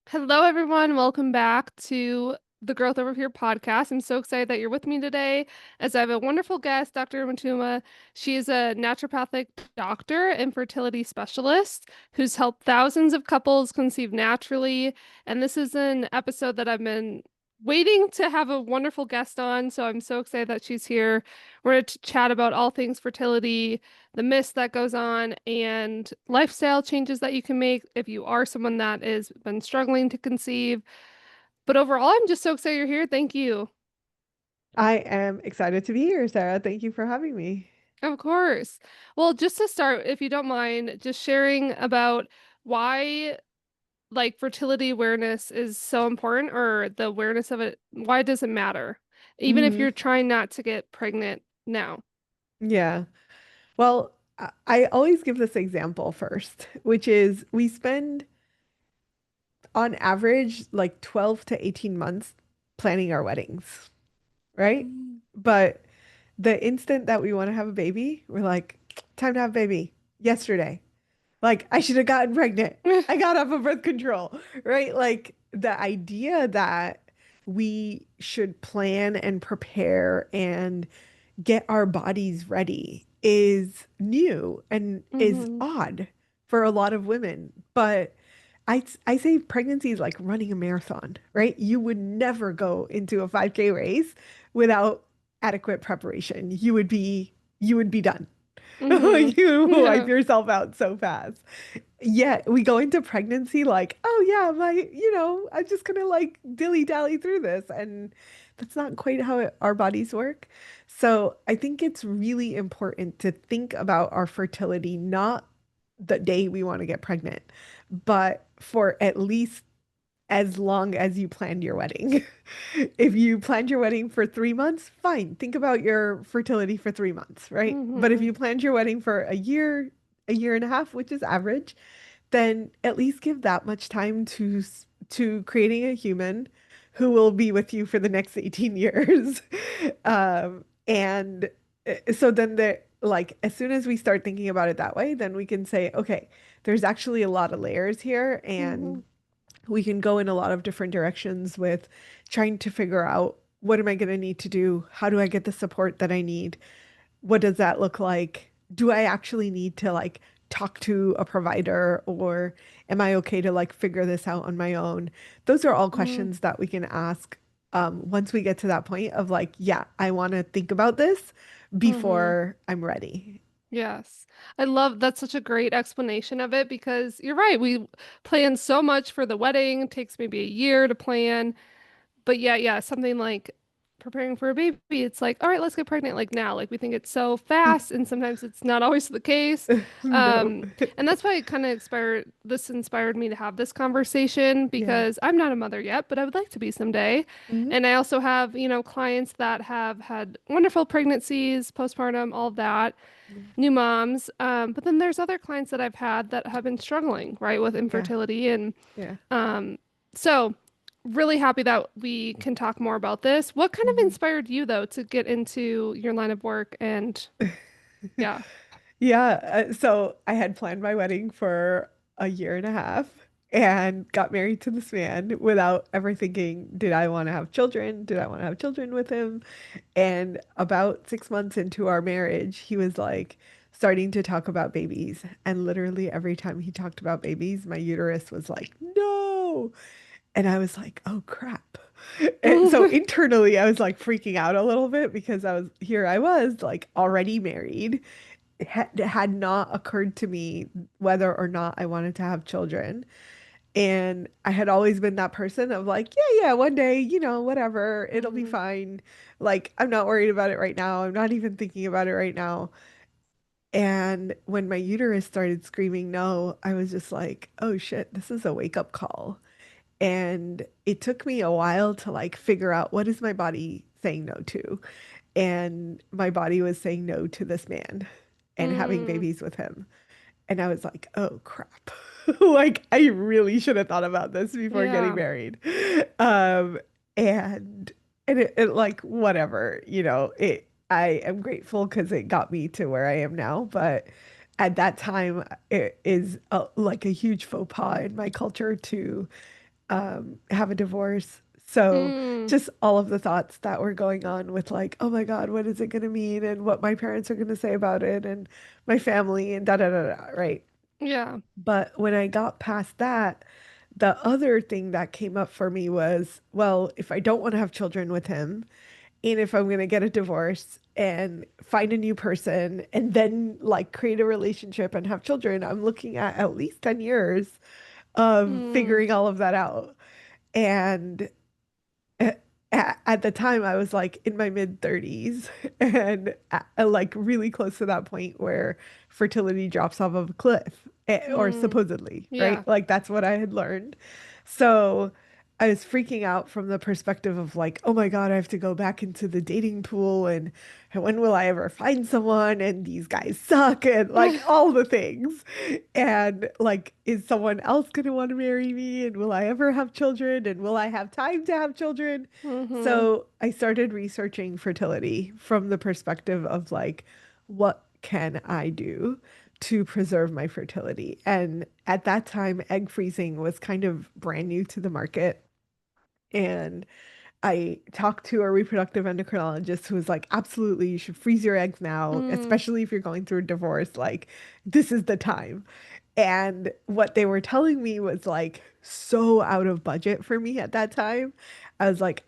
Hello, everyone. Welcome back to the Growth Over Here podcast. I'm so excited that you're with me today as I have a wonderful guest, Dr. Matuma. She is a naturopathic doctor and fertility specialist who's helped thousands of couples conceive naturally. And this is an episode that I've been waiting to have a wonderful guest on. So I'm so excited that she's here. We're going to chat about all things fertility, the myths that goes on, and lifestyle changes that you can make if you are someone that is been struggling to conceive. But overall, I'm just so excited you're here. Thank you. I am excited to be here, Sarah. Thank you for having me. Of course. Well, just to start, if you don't mind, just sharing about why fertility awareness is so important, or the awareness of it, why does it matter? Even if Hmm. you're trying not to get pregnant now. Yeah. Well, I always give this example first, which is we spend on average like 12 to 18 months planning our weddings, right? Mm. But the instant that we want to have a baby, we're like, time to have a baby yesterday. Like, I should have gotten pregnant. I got off of birth control, right? Like, the idea that we should plan and prepare and get our bodies ready is new and is Hmm. odd for a lot of women. But I say pregnancy is like running a marathon, right? You would never go into a 5K race without adequate preparation. You would be done. Hmm. You wipe Yeah. yourself out so fast. Yet we go into pregnancy like, oh yeah, I'm just gonna like dilly-dally through this. And that's not quite how our bodies work. So I think it's really important to think about our fertility, not the day we want to get pregnant, but for at least as long as you planned your wedding. If you planned your wedding for 3 months, fine. Think about your fertility for 3 months, right? But if Hmm. you planned your wedding for a year and a half, which is average, then at least give that much time to creating a human who will be with you for the next 18 years. And so then like as soon as we start thinking about it that way, then we can say, okay, there's actually a lot of layers here, Hmm. and we can go in a lot of different directions with trying to figure out what am I going to need to do? How do I get the support that I need? What does that look like? Do I actually need to like talk to a provider, or am I okay to like figure this out on my own? Those are all Hmm. questions that we can ask once we get to that point of like, yeah, I want to think about this Hmm. before I'm ready. Yes. I love that's such a great explanation of it because you're right. We plan so much for the wedding. It takes maybe a year to plan. But yeah, something like preparing for a baby, it's like, all right, let's get pregnant like now. Like we think it's so fast, and sometimes it's not always the case. No. Um, and that's why it kind of inspired me to have this conversation Yeah. because I'm not a mother yet, but I would like to be someday. Mhm. And I also have, clients that have had wonderful pregnancies, postpartum, all of that, Yeah. new moms. But then there's other clients that I've had that have been struggling, right, with Yeah. infertility. And Yeah. um, so really happy that we can talk more about this. What kind of Mhm. inspired you though to get into your line of work? And yeah. Yeah, so I had planned my wedding for a year and a half and got married to this man without ever thinking, did I want to have children? Did I want to have children with him? And about 6 months into our marriage, he was like starting to talk about babies. And literally every time he talked about babies, my uterus was like, no. And I was like, oh crap. And so internally, I was like freaking out a little bit because I was like already married. It had not occurred to me whether or not I wanted to have children. And I had always been that person of like, yeah, one day, whatever, it'll be Mhm. fine. Like, I'm not worried about it right now. I'm not even thinking about it right now. And when my uterus started screaming no, I was just like, oh shit, this is a wake-up call. And it took me a while to like figure out what is my body saying no to. And my body was saying no to this man and having Mm. babies with him. And I was like, oh crap. Like I really should have thought about this before getting Yeah. married. Um and it like whatever, I am grateful because it got me to where I am now, but at that time it is like a huge faux pas in my culture to have a divorce. So Mm. just all of the thoughts that were going on with like, oh my God, what is it going to mean? And what my parents are going to say about it and my family and da da da da, right? Yeah. But when I got past that, the other thing that came up for me was, well, if I don't want to have children with him, and if I'm going to get a divorce and find a new person and then like create a relationship and have children, I'm looking at least 10 years of Mm. figuring all of that out. And at the time I was like in my mid 30s and like really close to that point where fertility drops off of a cliff or Mm. supposedly, right? Yeah. Like that's what I had learned. So I was freaking out from the perspective of like, oh my God, I have to go back into the dating pool and when will I ever find someone? And these guys suck and like all the things. And like, is someone else going to want to marry me? And will I ever have children? And will I have time to have children? Mm-hmm. So I started researching fertility from the perspective of like, what can I do to preserve my fertility? And at that time, egg freezing was kind of brand new to the market. And I talked to a reproductive endocrinologist who was like, absolutely, you should freeze your eggs now, Mm. especially if you're going through a divorce. Like, this is the time. And what they were telling me was like so out of budget for me at that time. I was like,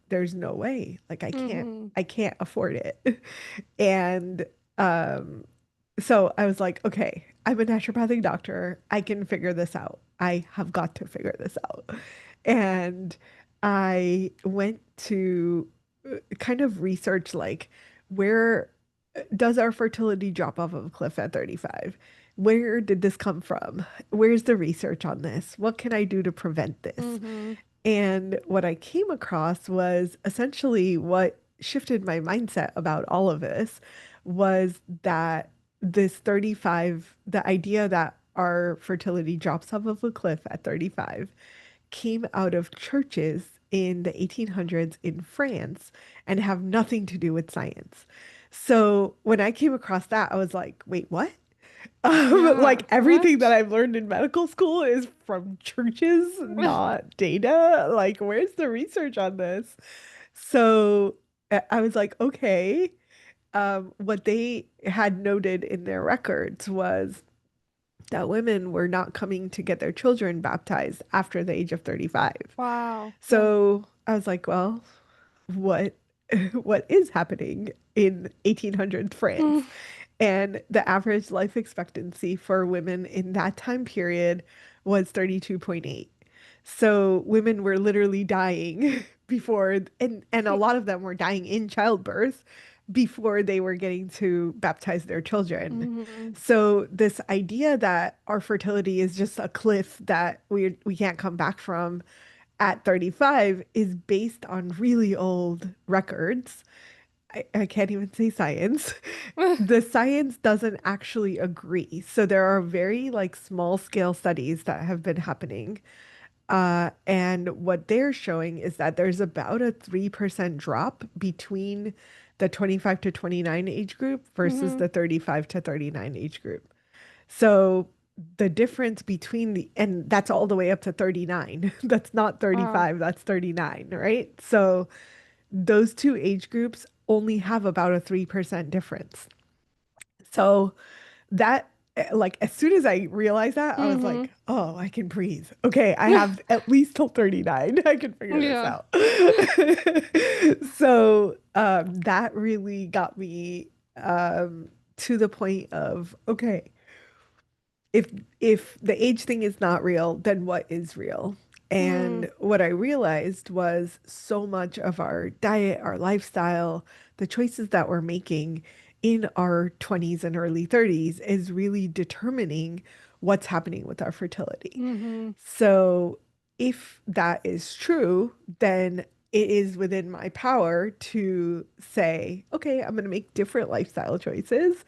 there's no way. Like, Mm-hmm. I can't afford it. And um, so I was like, okay, I'm a naturopathic doctor. I can figure this out. I have got to figure this out. And I went to kind of research like where does our fertility drop off of a cliff at 35? Where did this come from? Where's the research on this? What can I do to prevent this? Mm-hmm. And what I came across was essentially what shifted my mindset about all of this was that this 35, the idea that our fertility drops off of a cliff at 35 came out of churches in the 1800s in France and have nothing to do with science. So when I came across that, I was like, wait, what? Yeah. Like everything that What? I've learned in medical school is from churches, not data. Like, where's the research on this? So I was like, okay. What they had noted in their records was that women were not coming to get their children baptized after the age of 35. Wow. Yeah. So I was like, well, what what is happening in 1800s France? And the average life expectancy for women in that time period was 32.8. So women were literally dying before and a lot of them were dying in childbirth before they were getting to baptize their children. Mm-hmm. So this idea that our fertility is just a cliff that we can't come back from at 35 is based on really old records. I can't even say science. The science doesn't actually agree. So there are very like small scale studies that have been happening. And what they're showing is that there's about a 3% drop between the 25 to 29 age group versus Mm-hmm. the 35 to 39 age group. So the difference between and that's all the way up to 39. That's not Wow. 35, that's 39, right? So those two age groups only have about a 3% difference. So that like as soon as I realized that, I was Mm-hmm. like, oh, I can breathe. Okay, I have at least till 39. I can figure this Yeah. out. So that really got me to the point of, okay, if if the age thing is not real, then what is real? Mm. And what I realized was so much of our diet, our lifestyle, the choices that we're making in our 20s and early 30s is really determining what's happening with our fertility. Mm-hmm. So if that is true, then it is within my power to say, okay, I'm going to make different lifestyle choices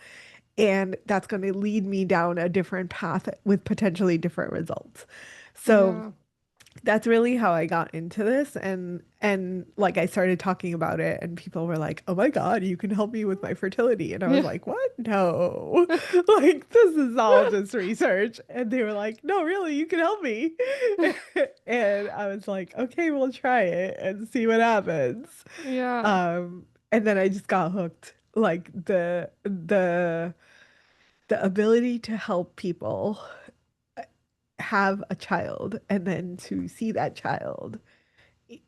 and that's going to lead me down a different path with potentially different results. So Yeah. that's really how I got into this, and like I started talking about it and people were like, "Oh my God, you can help me with my fertility." And I was Yeah. like, "What? No." Like this is all just research. And they were like, "No, really, you can help me." And I was like, "Okay, we'll try it and see what happens." Yeah. And then I just got hooked. Like the ability to help people have a child and then to see that child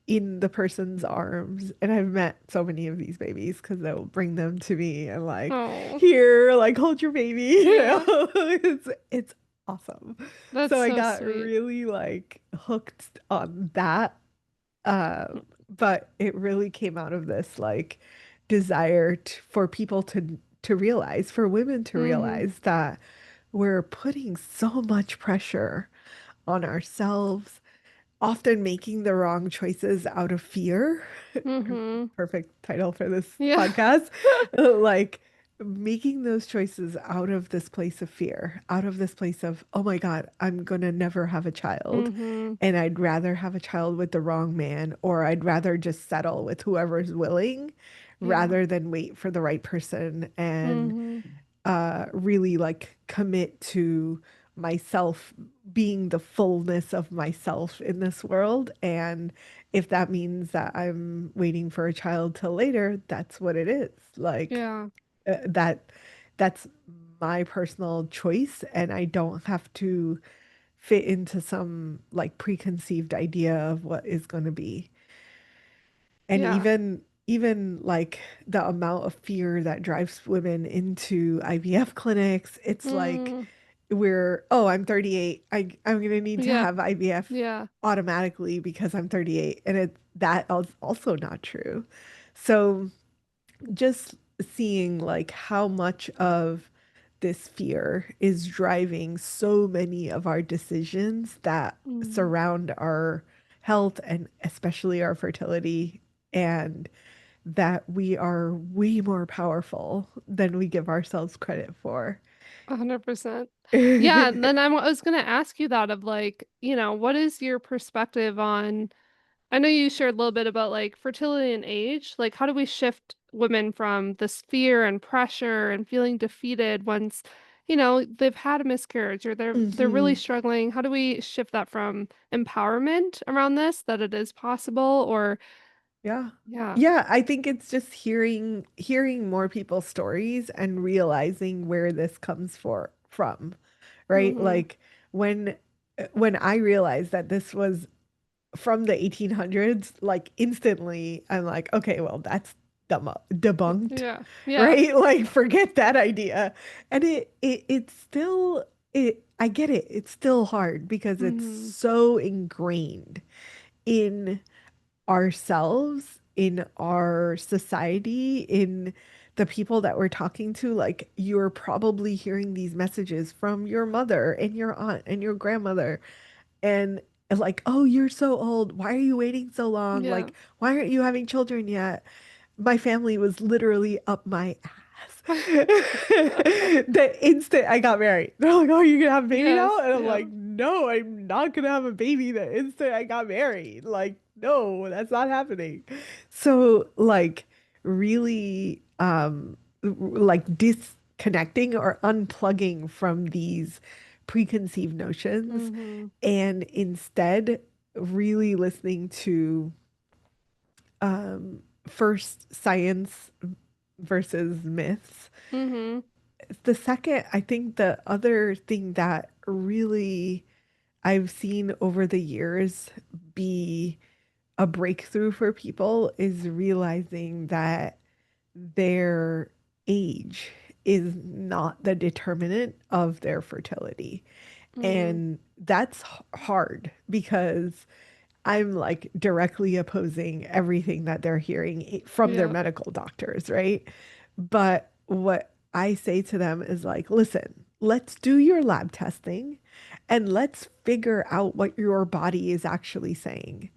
in the person's arms. And I've met so many of these babies because they'll bring them to me and like, Oh, here, like hold your baby, you know. yeah. It's awesome. That's So I so got sweet. really like hooked on that. But it really came out of this like desire for people to realize, for women to Mm-hmm. realize that we're putting so much pressure on ourselves, often making the wrong choices out of fear. Mm-hmm. Perfect title for this Yeah. podcast. Like making those choices out of this place of fear, out of this place of, oh my God, I'm gonna never have a child. Mm-hmm. And I'd rather have a child with the wrong man, or I'd rather just settle with whoever's willing Yeah. rather than wait for the right person and Mm-hmm. really like commit to myself being the fullness of myself in this world. And if that means that I'm waiting for a child till later, that's what it is. Like Yeah. that that's my personal choice, and I don't have to fit into some like preconceived idea of what is going to be. And Yeah. even like the amount of fear that drives women into IVF clinics, it's like Mm. oh, I'm 38. I'm gonna need to Yeah. have IVF Yeah. automatically because I'm 38. And that is also not true. So just seeing like how much of this fear is driving so many of our decisions that Mm. surround our health and especially our fertility, and that we are way more powerful than we give ourselves credit for. 100%. Yeah, and then I was gonna ask you that of like, what is your perspective on, I know you shared a little bit about like fertility and age. Like, how do we shift women from this fear and pressure and feeling defeated once, they've had a miscarriage or they're really Hmm. struggling? How do we shift that from empowerment around this, that it is possible, or Yeah. yeah. Yeah, I think it's just hearing more people's stories and realizing where this comes from, right? Mm-hmm. Like when when I realized that this was from the 1800s, like instantly I'm like, okay, well, that's debunked, Yeah. Yeah. right? Like forget that idea. And it's still I get it. It's still hard because it's Mm-hmm. so ingrained in ourselves, in our society, in the people that we're talking to. Like you're probably hearing these messages from your mother and your aunt and your grandmother, and like, oh, you're so old. Why are you waiting so long? Yeah. Like, why aren't you having children yet? My family was literally up my ass. The instant I got married, they're like, "Oh, you're gonna have a baby now?" Yes. And I'm Yeah. like, "No, I'm not gonna have a baby the instant I got married. Like, no, that's not happening." So, like, really, like disconnecting or unplugging from these preconceived notions, Mm-hmm. and instead really listening to um, first science versus myths. Mm-hmm. The second, I think the other thing that really I've seen over the years be a breakthrough for people is realizing that their age is not the determinant of their fertility. Mm. And that's hard because I'm like directly opposing everything that they're hearing from their Yeah. medical doctors, right? But what I say to them is like, listen, let's do your lab testing and let's figure out what your body is actually saying.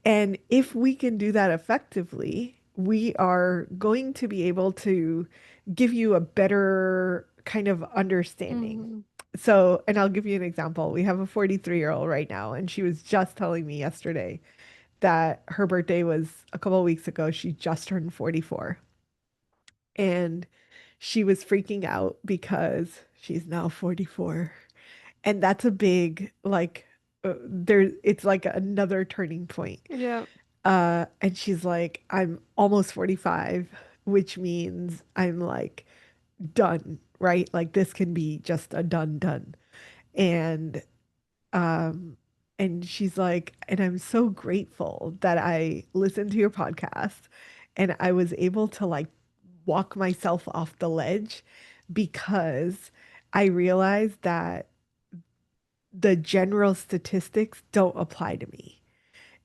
And if we can do that effectively, we are going to be able to give you a better kind of understanding. Mm-hmm. So, and I'll give you an example. We have a 43-year-old right now, and she was just telling me yesterday that her birthday was a couple of weeks ago. She just turned 44. And she was freaking out because she's now 44. And that's a big, like, there, it's like another turning point. Yeah. And she's like, I'm almost 45, which means I'm like done, right? Like this can be just a done. And um and she's like, and I'm so grateful that I listened to your podcast and I was able to like walk myself off the ledge because I realized that the general statistics don't apply to me.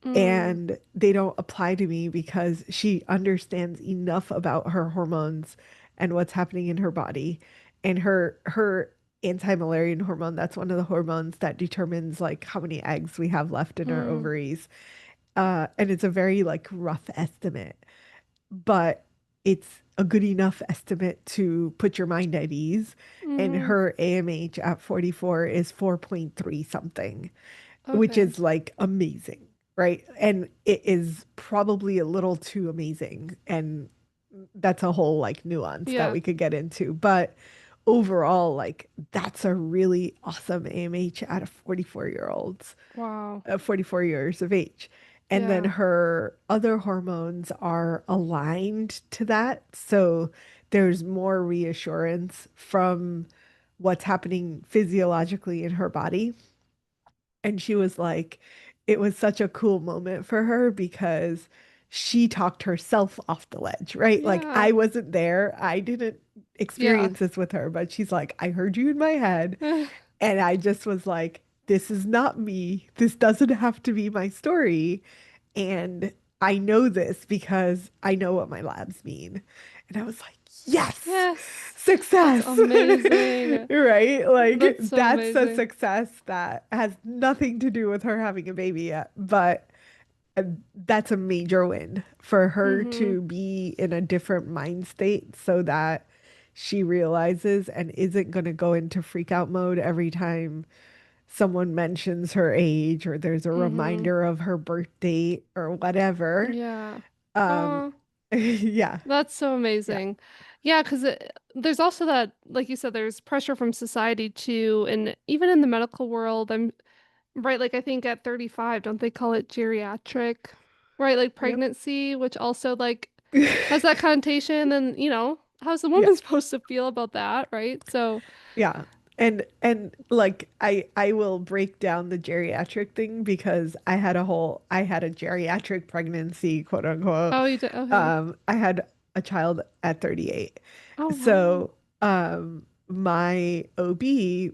Mm, And they don't apply to me because she understands enough about her hormones and what's happening in her body and her anti-Müllerian hormone. That's one of the hormones that determines like how many eggs we have left in our mm, ovaries. And it's a very like rough estimate, but it's a good enough estimate to put your mind at ease. And mm-hmm. her AMH at 44 is 4.3 something, which Okay. is like amazing, right? And it is probably a little too amazing. And that's a whole like nuance that Yeah. we could get into. But overall, like that's a really awesome AMH at a 44-year-old's, Wow. 44 years of age. And then Yeah. her other hormones are aligned to that. So there's more reassurance from what's happening physiologically in her body. And she was like, it was such a cool moment for her because she talked herself off the ledge, right? Like Yeah. I wasn't there. I didn't Yeah. experience this with her, but she's like, I heard you in my head. And I just was like, this is not me. This doesn't have to be my story. And I know this because I know what my labs mean. And I was like, yes, Yes. That's success. amazing. Right? Like That's so that's a amazing. success that has nothing to do with her having a baby yet, but uh, that's a major win for her Mm-hmm. to be in a different mind state so that she realizes and isn't going to go into freak out mode every time someone mentions her age or there's a Mm-hmm. reminder of her birth date or whatever. Yeah. Um, Oh, yeah, that's so yeah, amazing. Yeah, because there's also that, like you said, there's pressure from society too, and even in the medical world, I'm right. Like I think at 35, don't they call it geriatric? Right, like yep. pregnancy, which also like has that connotation, and how's the Yeah. woman supposed to feel about that, right? So, Yeah. And like I will break down the geriatric thing because I had a geriatric pregnancy, quote unquote. oh, you did, okay. I had a child at 38. Oh, wow. So my OB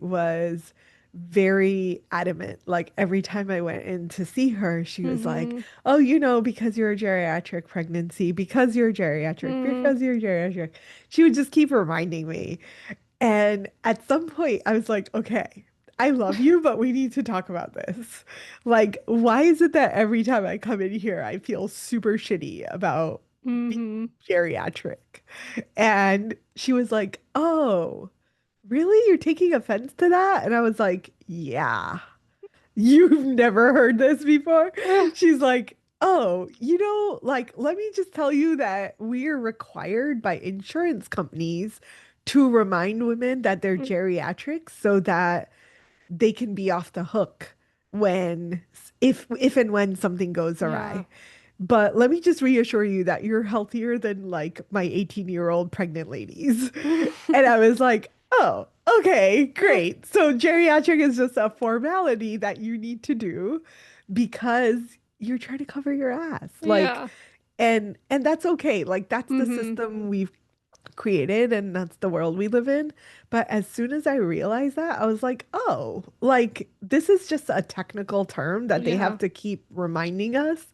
was very adamant. Like every time I went in to see her, she was like, Mm-hmm. "Oh, because you're a geriatric pregnancy, because you're geriatric, Mm, because you're geriatric." She would just keep reminding me. And at some point, I was like, okay, I love you, but we need to talk about this. Like, why is it that every time I come in here, I feel super shitty about being mm-hmm. geriatric? And she was like, oh, really? You're taking offense to that? And I was like, yeah. You've never heard this before? She's like, oh, like, let me just tell you that we're required by insurance companies to remind women that they're geriatric so that they can be off the hook when, if and when something goes Yeah. awry. But let me just reassure you that you're healthier than like my 18-year-old pregnant ladies. And I was like, oh, okay, great. So geriatric is just a formality that you need to do because you're trying to cover your ass. Like, Yeah. and that's okay. Like that's the Mm-hmm. system we've created and that's the world we live in. But as soon as I realized that, I was like, oh, like this is just a technical term that they have Yeah. to keep reminding us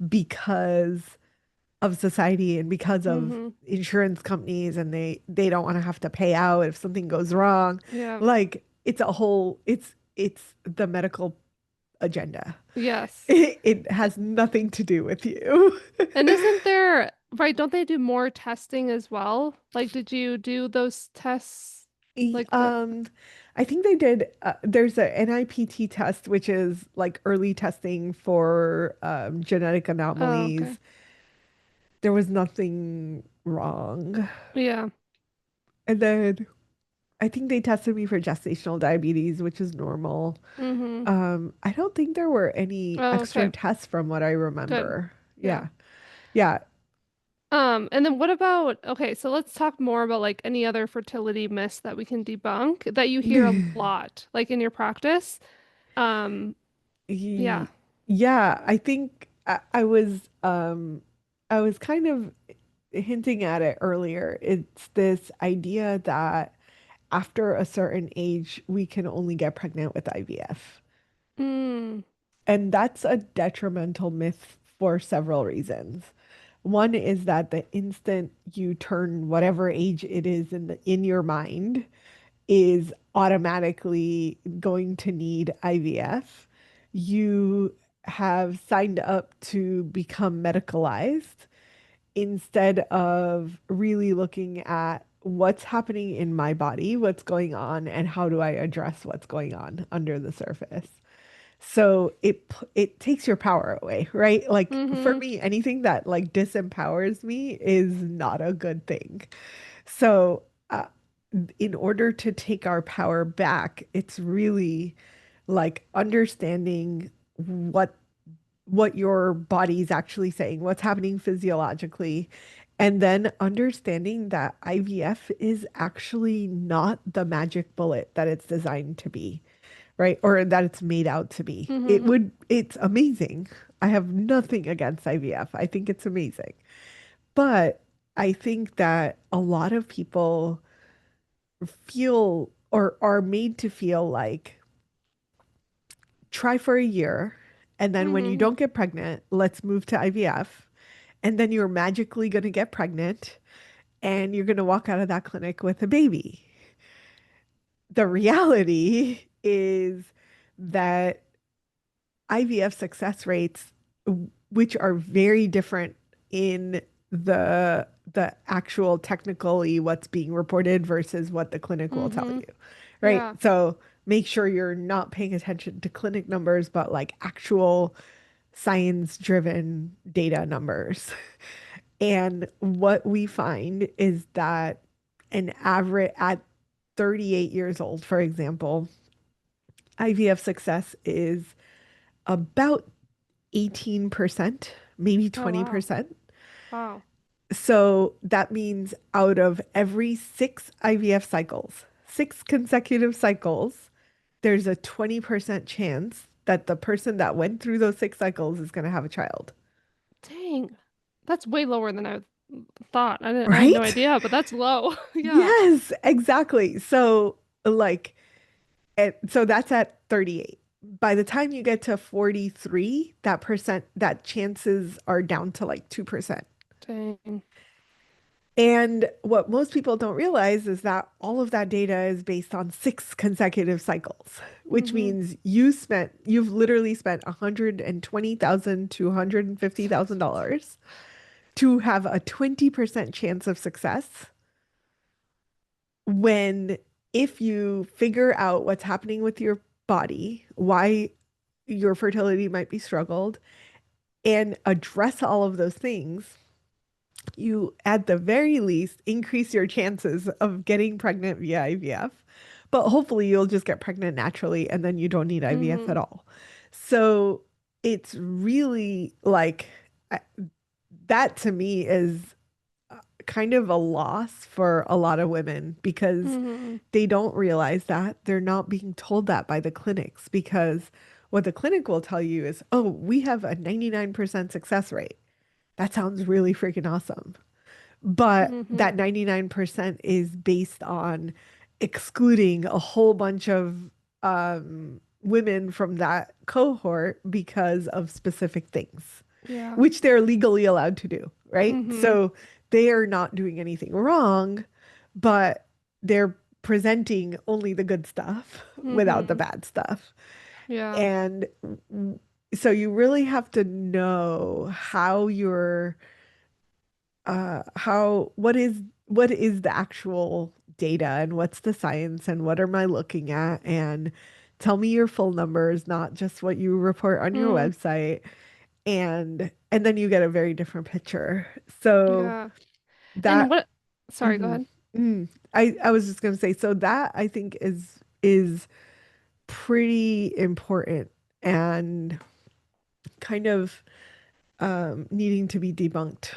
because of society and because of Mm-hmm. insurance companies and they don't want to have to pay out if something goes wrong. Yeah. Like it's the medical agenda. Yes. It has nothing to do with you. And isn't there, right, don't they do more testing as well? Like, did you do those tests? E- Like what? Um, I think they did, there's a NIPT test, which is like early testing for genetic Oh, okay. anomalies. There was nothing wrong. Yeah. And then I think they tested me for gestational diabetes, which is normal. Mm-hmm. I don't think there were any Oh, extra okay. tests from what I Good. remember. Yeah. Yeah. Yeah. And then what about, okay, so let's talk more about like any other fertility myths that we can debunk that you hear a lot, like in your practice. Um, yeah. Ye- Yeah, I think I was kind of hinting at it earlier. It's this idea that after a certain age, we can only get pregnant with IVF. Mm, And that's a detrimental myth for several reasons. One is that the instant you turn whatever age it is in your mind is automatically going to need IVF. You have signed up to become medicalized instead of really looking at what's happening in my body, what's going on, and how do I address what's going on under the surface. So it takes your power away, right? Like for mm-hmm. me, anything that like disempowers me is not a good thing. So in order to take our power back, it's really like understanding what what your body's actually saying, what's happening physiologically, and then understanding that IVF is actually not the magic bullet that it's designed to be, right? Or that it's made out to be. Mm-hmm. It's amazing. I have nothing against IVF. I think it's amazing. But I think that a lot of people feel or are made to feel like try for a year and then when you Mm-hmm. don't get pregnant, let's move to IVF. And then you're magically going to get pregnant and you're going to walk out of that clinic with a baby. The reality is that IVF success rates, which are very different in the actual technically what's being reported versus what the clinic will tell Mm-hmm. you, right? Yeah. So make sure you're not paying attention to clinic numbers, but like actual science-driven data numbers. And what we find is that an average at 38 years old, for example, IVF success is about 18%, maybe Oh, wow. 20%. Wow. So that means out of every six IVF cycles, six consecutive cycles, there's a 20% chance that the person that went through those six cycles is going to have a child. Dang. That's way lower than I thought. I had no Right? idea, but that's low. Yeah. Yes, exactly. So, like, so that's at 38. By the time you get to 43, that chances are down to like 2%. Dang. And what most people don't realize is that all of that data is based on six consecutive cycles, which Mm-hmm. means you've literally spent $120,000 to $150,000 to have a 20% chance of success when if you figure out what's happening with your body, why your fertility might be struggled, and address all of those things, you at the very least increase your chances of getting pregnant via IVF. But hopefully you'll just get pregnant naturally and then you don't need IVF Mm-hmm. at all. So it's really like I- that to me is kind of a loss for a lot of women because Mm-hmm. they don't realize that they're not being told that by the clinics because what the clinic will tell you is, oh, we have a 99% success rate. That sounds really freaking awesome. But Mm-hmm. that 99% is based on excluding a whole bunch of women from that cohort because of specific things, Yeah. which they're legally allowed to do, right? Mm-hmm. So they are not doing anything wrong, but they're presenting only the good stuff without the Mm-hmm. bad stuff. Yeah. And so you really have to know how you're how what is the actual data and what's the science and what am I looking at and tell me your full numbers, not just what you report on your Mm, website. And then you get a very different picture. So yeah. And that what, sorry, go mhm. ahead. I was just gonna say, so that I think is pretty important and kind of needing to be debunked.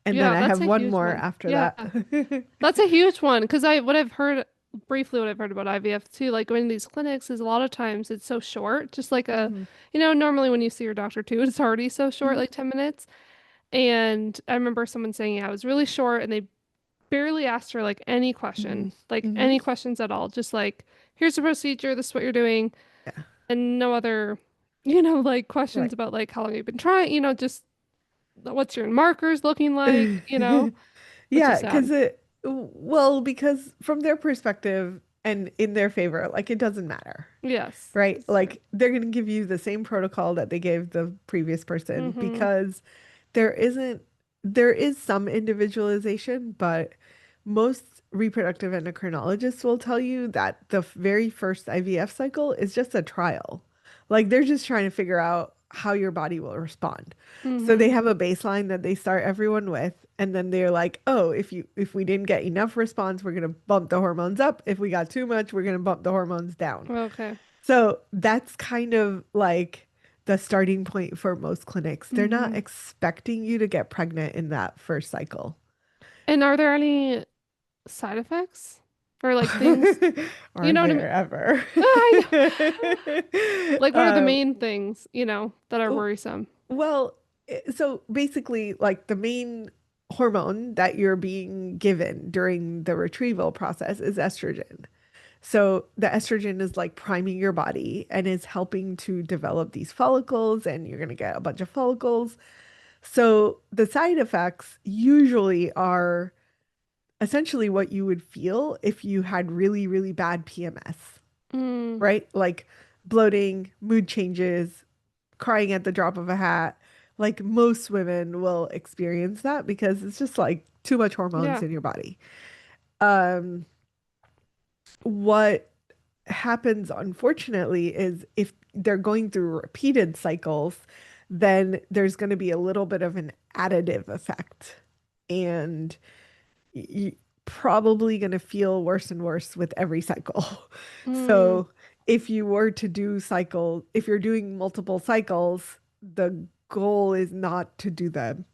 And then Yeah, I that's have a one huge more one. after Yeah, that. that's a huge one because what I've heard briefly, what I've heard about IVF too, like going to these clinics is a lot of times it's so short, just like hmm normally when you see your doctor too, it's already so short, hmm like 10 minutes. And I remember someone saying, yeah, it was really short and they barely asked her like any hmm question, like hmm any questions at all. Just like, here's the procedure, this is what you're doing, Yeah, and no other, like questions right. about like how long you've been trying, just what's your markers looking like, which is Yeah, sad. because from their perspective and in their favor, like it doesn't matter. Yes, Right? that's true. Like they're going to give you the same protocol that they gave the previous person Mm-hmm. because there isn't, there is some individualization, but most reproductive endocrinologists will tell you that the very first IVF cycle is just a trial. Like they're just trying to figure out how your body will respond. So they Mm-hmm. have a baseline that they start everyone with, and then they're like, "Oh, if we didn't get enough response, we're going to bump the hormones up. If we got too much, we're going to bump the hormones down." Okay. So that's kind of like the starting point for most clinics. They're not Mm-hmm. expecting you to get pregnant in that first cycle. And are there any side effects or like things? You Are know what I mean? there ever? I know. Like, what are the Um, main things, that are worrisome? well, so basically, like the main hormone that you're being given during the retrieval process is estrogen. So the estrogen is like priming your body and is helping to develop these follicles, and you're going to get a bunch of follicles. So the side effects usually are essentially what you would feel if you had really, really bad PMS, Mm, right? Like bloating, mood changes, crying at the drop of a hat. Like most women will experience that because it's just like too much hormones yeah. in your body. Um, what happens, unfortunately, is if they're going through repeated cycles, then there's going to be a little bit of an additive effect. And you probably going to feel worse and worse with every cycle. Mm, So if you were to do cycle, if you're doing multiple cycles, the goal is not to do them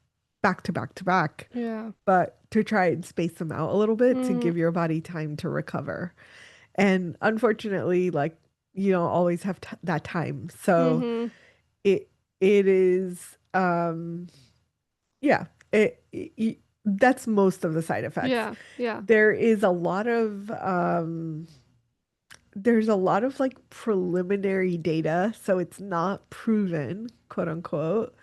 back to back to back, yeah. but to try and space them out a little bit to Mm, give your body time to recover. And unfortunately, like you don't always have that time. So mm-hmm. it it is yeah, that's most of the side effects. Yeah. Yeah. There is a lot of there's a lot of like preliminary data, so it's not proven, quote unquote.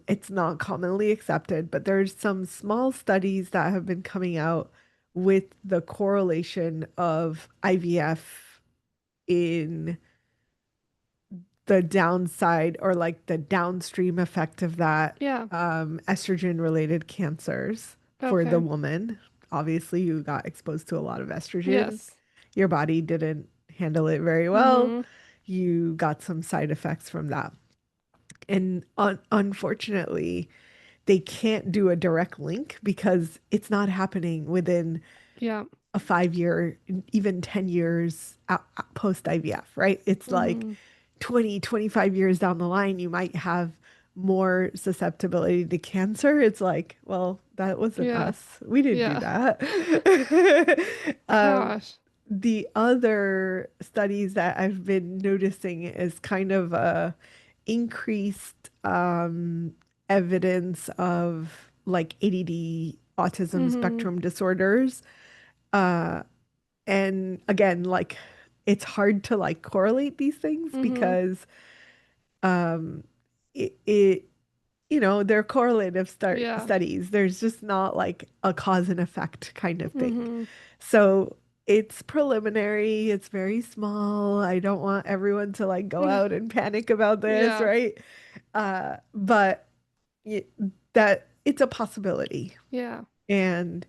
It's not commonly accepted, but there's some small studies that have been coming out with the correlation of IVF in the downside or like the downstream effect of that Yeah. estrogen related cancers for the Okay. woman. Obviously, you got exposed to a lot of estrogen. Yes. Your body didn't handle it very well. Mm-hmm. You got some side effects from that. And unfortunately, they can't do a direct link because it's not happening within Yeah. a 5 year, even 10 years post IVF, right? It's like Mm-hmm. 20, 25 years down the line, you might have more susceptibility to cancer. It's like, well, that wasn't Yeah. us. We didn't do Yeah. that. Um, Gosh. the other studies that I've been noticing is kind of a increased evidence of like ADD, autism Mm-hmm. spectrum disorders. Uh, and again, like it's hard to like correlate these things Mm-hmm. because um it they're correlative Yeah. studies. There's just not like a cause and effect kind of thing. Mm-hmm. So it's preliminary, it's very small. I don't want everyone to like go out and panic about this, Yeah. right? But y that it's a possibility. Yeah. And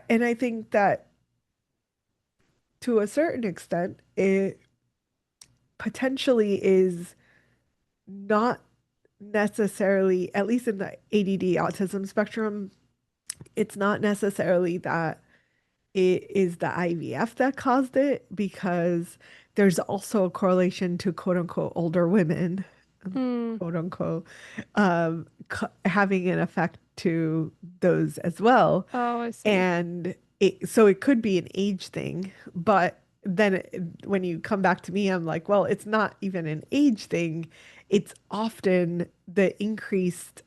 and I think that to a certain extent, it potentially is not necessarily, at least in the ADD autism spectrum, it's not necessarily that it is the IVF that caused it, because there's also a correlation to quote unquote older women, Mm. quote unquote, having an effect to those as well. Oh, I see. And so it could be an age thing, but then when you come back to me, I'm like, well, it's not even an age thing. It's often the increased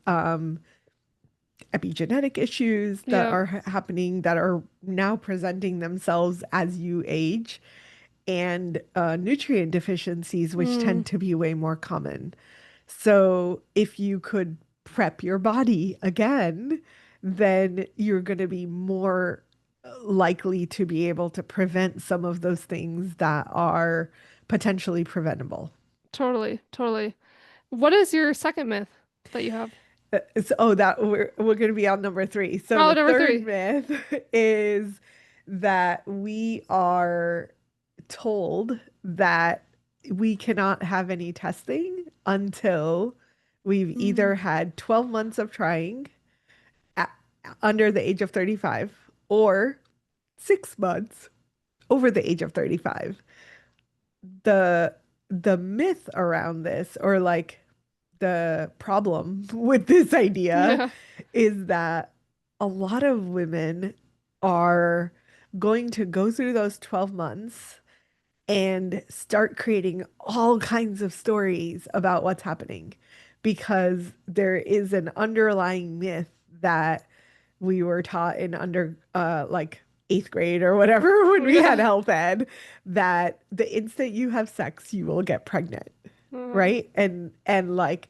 epigenetic issues that Yep. are happening that are now presenting themselves as you age, and nutrient deficiencies, which Mm. tend to be way more common. So if you could prep your body again, then you're going to be more likely to be able to prevent some of those things that are potentially preventable. Totally. Totally. What is your second myth that you have? That we're going to be on number three. So Oh, the number third three. myth is that we are told that we cannot have any testing until we've either Mm. had 12 months of trying at, under the age of 35, or 6 months over the age of 35. The the myth around this, or like the problem with this idea, Yeah. is that a lot of women are going to go through those 12 months and start creating all kinds of stories about what's happening, because there is an underlying myth that we were taught in like eighth grade or whatever when we had Yeah. health ed, that the instant you have sex you will get pregnant, Uh, right? And like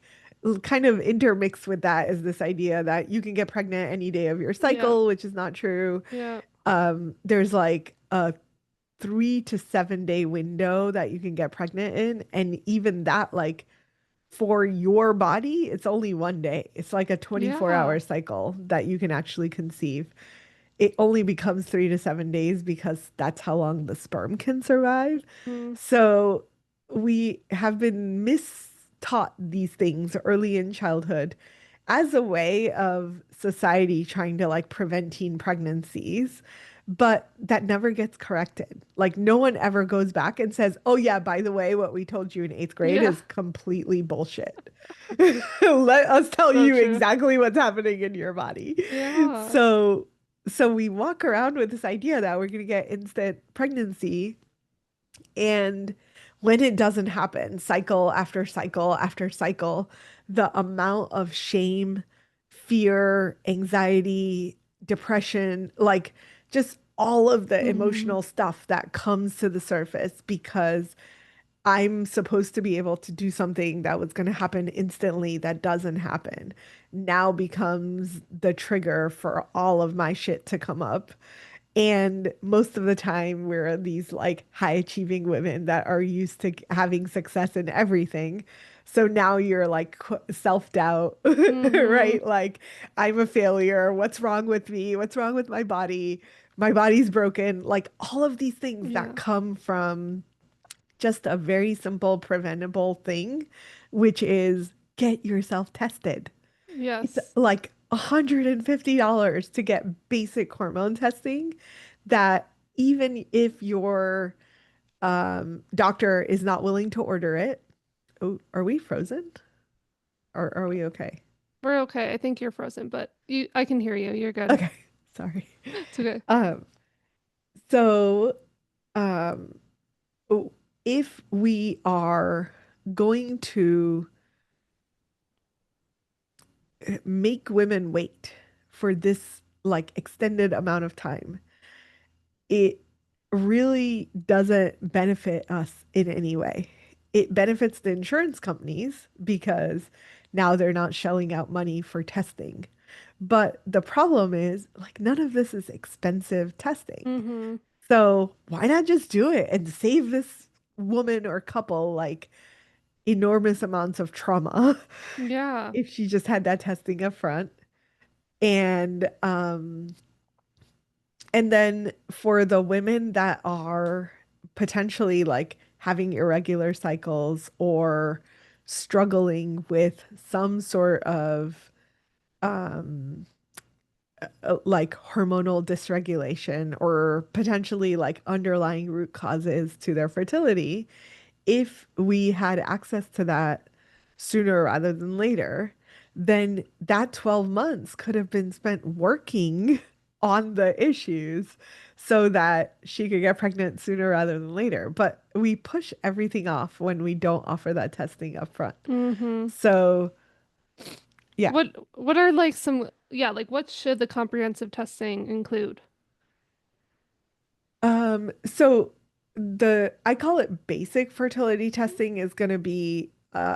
kind of intermixed with that is this idea that you can get pregnant any day of your yeah. cycle, which is not true. Yeah. There's like a 3 to 7 day window that you can get pregnant in. And even that, like for your body, it's only one day. It's like a 24-hour Yeah. cycle that you can actually conceive. It only becomes 3 to 7 days because that's how long the sperm can survive. Mm. So we have been mistaught these things early in childhood as a way of society trying to like prevent teen pregnancies, but that never gets corrected. Like no one ever goes back and says, "Oh yeah, by the way, what we told you in eighth grade Yeah. is completely bullshit." Let us tell So you true. exactly what's happening in your body. Yeah. So we walk around with this idea that we're going to get instant pregnancy, and when it doesn't happen, cycle after cycle after cycle, the amount of shame, fear, anxiety, depression, like just all of the Hmm. emotional stuff that comes to the surface because I'm supposed to be able to do something that was going to happen instantly that doesn't happen, now becomes the trigger for all of my shit to come up. And most of the time, we're these like high achieving women that are used to having success in everything. So now you're like self doubt, Hmm. right? Like, I'm a failure. What's wrong with me? What's wrong with my body? My body's broken. Like, all of these things that Yeah. come from just a very simple, preventable thing, which is get yourself tested. It's Yes. like $150 to get basic hormone testing, that even if your doctor is not willing to order it. Oh, are we frozen? Or are we okay? We're okay. I think you're frozen, but I can hear you. You're good. Okay, sorry. It's okay. Um, so um, oh, if we are going to make women wait for this like extended amount of time, it really doesn't benefit us in any way. It benefits the insurance companies because now they're not shelling out money for testing. But the problem is, like, none of this is expensive testing. Hmm. So why not just do it and save this woman or couple like enormous amounts of trauma Yeah. if she just had that testing up front? And And then for the women that are potentially like having irregular cycles or struggling with some sort of um like hormonal dysregulation or potentially like underlying root causes to their fertility, if we had access to that sooner rather than later, then that 12 months could have been spent working on the issues so that she could get pregnant sooner rather than later. But we push everything off when we don't offer that testing up front. Mm-hmm. So, yeah. What are like some, yeah, like what should the comprehensive testing include? So I call it basic fertility testing is going to be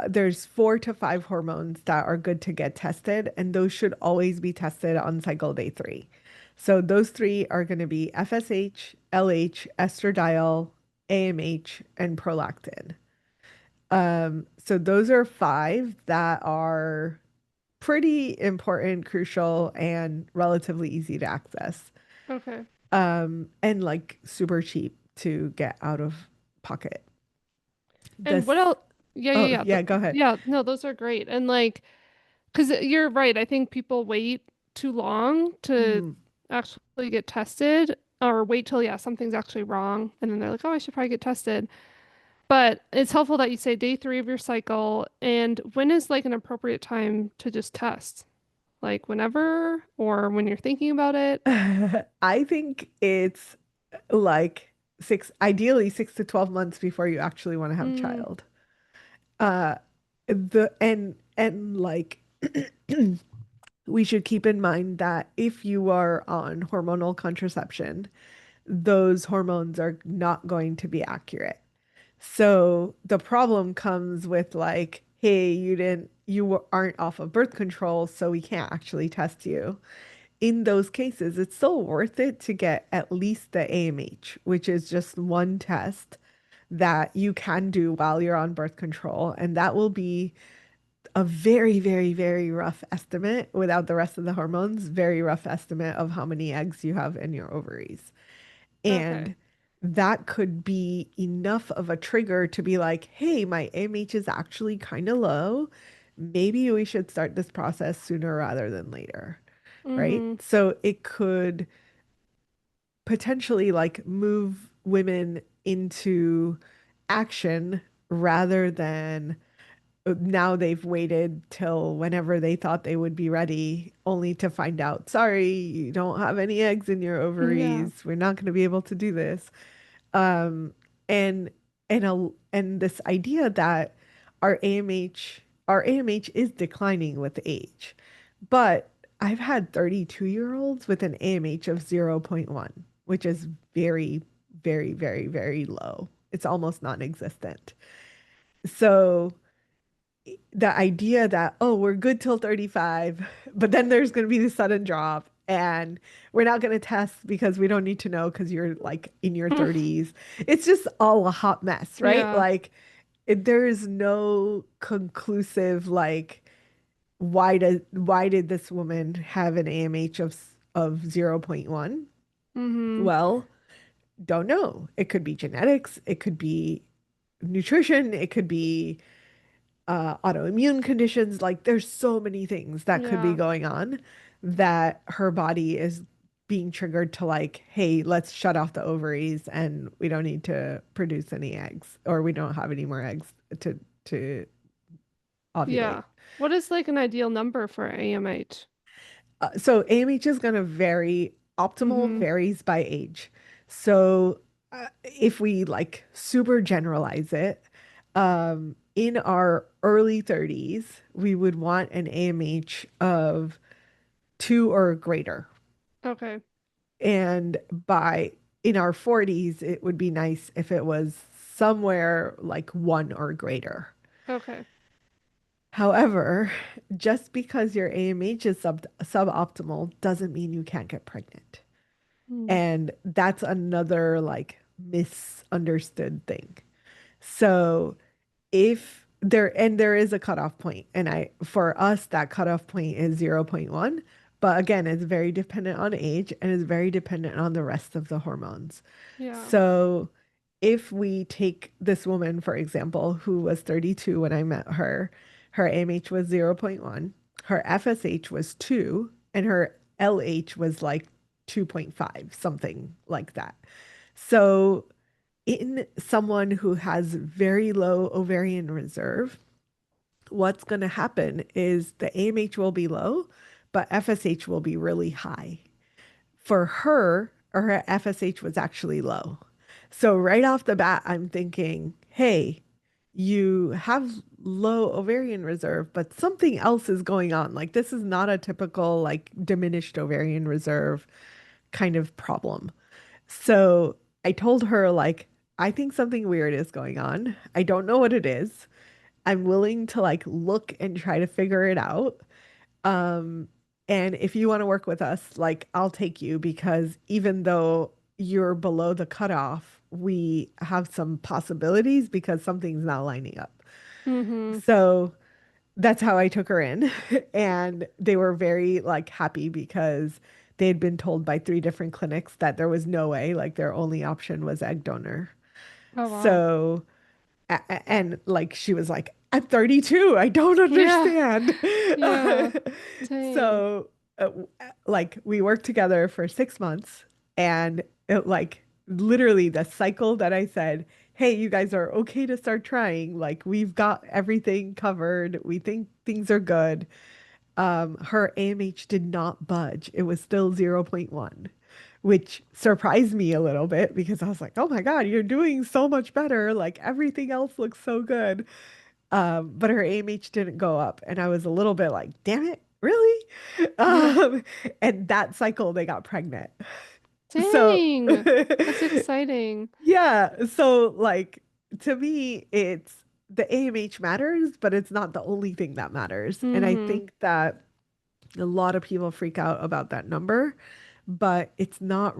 there's 4 to 5 hormones that are good to get tested, and those should always be tested on cycle day 3. So those three are going to be FSH, LH, estradiol, AMH, and prolactin. So those are 5 that are pretty important, crucial, and relatively easy to access. Okay. And like super cheap to get out of pocket. And This, what else? Yeah, yeah, oh yeah. yeah, go ahead. Yeah, no, those are great. And like, because you're right, I think people wait too long to Mm. actually get tested or wait till, yeah, something's actually wrong. And then they're like, oh, I should probably get tested. But it's helpful that you say day 3 of your cycle. And when is like an appropriate time to just test? Like whenever or when you're thinking about it? I think it's like ideally 6 to 12 months before you actually want to have a Mm, child. Uh, and like we should keep in mind that if you are on hormonal contraception, those hormones are not going to be accurate. So the problem comes with like, hey, you aren't off of birth control, so we can't actually test you. In those cases, it's still worth it to get at least the AMH, which is just one test that you can do while you're on birth control. And that will be a very, very, very rough estimate without the rest of the hormones, very rough estimate of how many eggs you have in your ovaries. okay. And that could be enough of a trigger to be like, hey, my AMH is actually kind of low. Maybe we should start this process sooner rather than later, right? Mm-hmm. So it could potentially like move women into action rather than now they've waited till whenever they thought they would be ready, only to find out, sorry, you don't have any eggs in your Yeah. ovaries. We're not going to be able to do this. Um, and and this idea that our AMH is declining with age. But I've had 32-year-olds with an AMH of zero point 0.1, which is very, very, very, very low. It's almost non-existent. So the idea that, oh, we're good till 35, but then there's going to be this sudden drop and we're not going to test because we don't need to know because you're like in your 30s. It's just all a hot mess, right? Yeah. Like there is no conclusive like why did this woman have an AMH of zero point 0.1? Mm-hmm. Well, don't know. It could be genetics, it could be nutrition, it could be autoimmune conditions. Like there's so many things that could be Yeah. going on that her body is being triggered to like, hey, let's shut off the ovaries and we don't need to produce any eggs or we don't have any more eggs to ovulate. Yeah. What is like an ideal number for AMH? So AMH is going to vary. Optimal Mm-hmm. varies by age. So if we like super generalize it, in our early 30s, we would want an AMH of 2 or greater. Okay. And by in our 40s, it would be nice if it was somewhere like 1 or greater. Okay. However, just because your AMH is suboptimal doesn't mean you can't get pregnant. Mm. And that's another like misunderstood thing. So if there is a cutoff point, and I for us that cutoff point is zero point 0.1, But again, it's very dependent on age and is very dependent on the rest of the hormones. Yeah. So if we take this woman, for example, who was 32 when I met her, her AMH was zero point 0.1, her FSH was 2, and her LH was like 2.5, something like that. So in someone who has very low ovarian reserve, what's going to happen is the AMH will be low, but FSH will be really high. For her, her FSH was actually low. So right off the bat, I'm thinking, hey, you have low ovarian reserve, but something else is going on. Like this is not a typical like diminished ovarian reserve kind of problem. So I told her like, I think something weird is going on. I don't know what it is. I'm willing to like look and try to figure it out. Um, and if you want to work with us, like I'll take you because even though you're below the cutoff, we have some possibilities because something's not lining up. Mm-hmm. So that's how I took her in. And they were very like happy because they had been told by three different clinics that there was no way, like their only option was egg donor. Oh wow. So and like she was like, I'm 32. I don't Yeah. understand. Yeah. Dang. So like we worked together for 6 months and it like literally the cycle that I said, hey, you guys are okay to start trying. Like we've got everything covered. We think things are good. Her AMH did not budge. It was still zero point 0.1, which surprised me a little bit because I was like, oh my God, you're doing so much better. Like everything else looks so good. But her AMH didn't go up. And I was a little bit like, damn it, really? Yeah. Um, and that cycle they got pregnant. So Dang. That's exciting. yeah, so like to me, it's the AMH matters, but it's not the only thing that matters. And I Mm-hmm. think that a lot of people freak out about that number, but it's not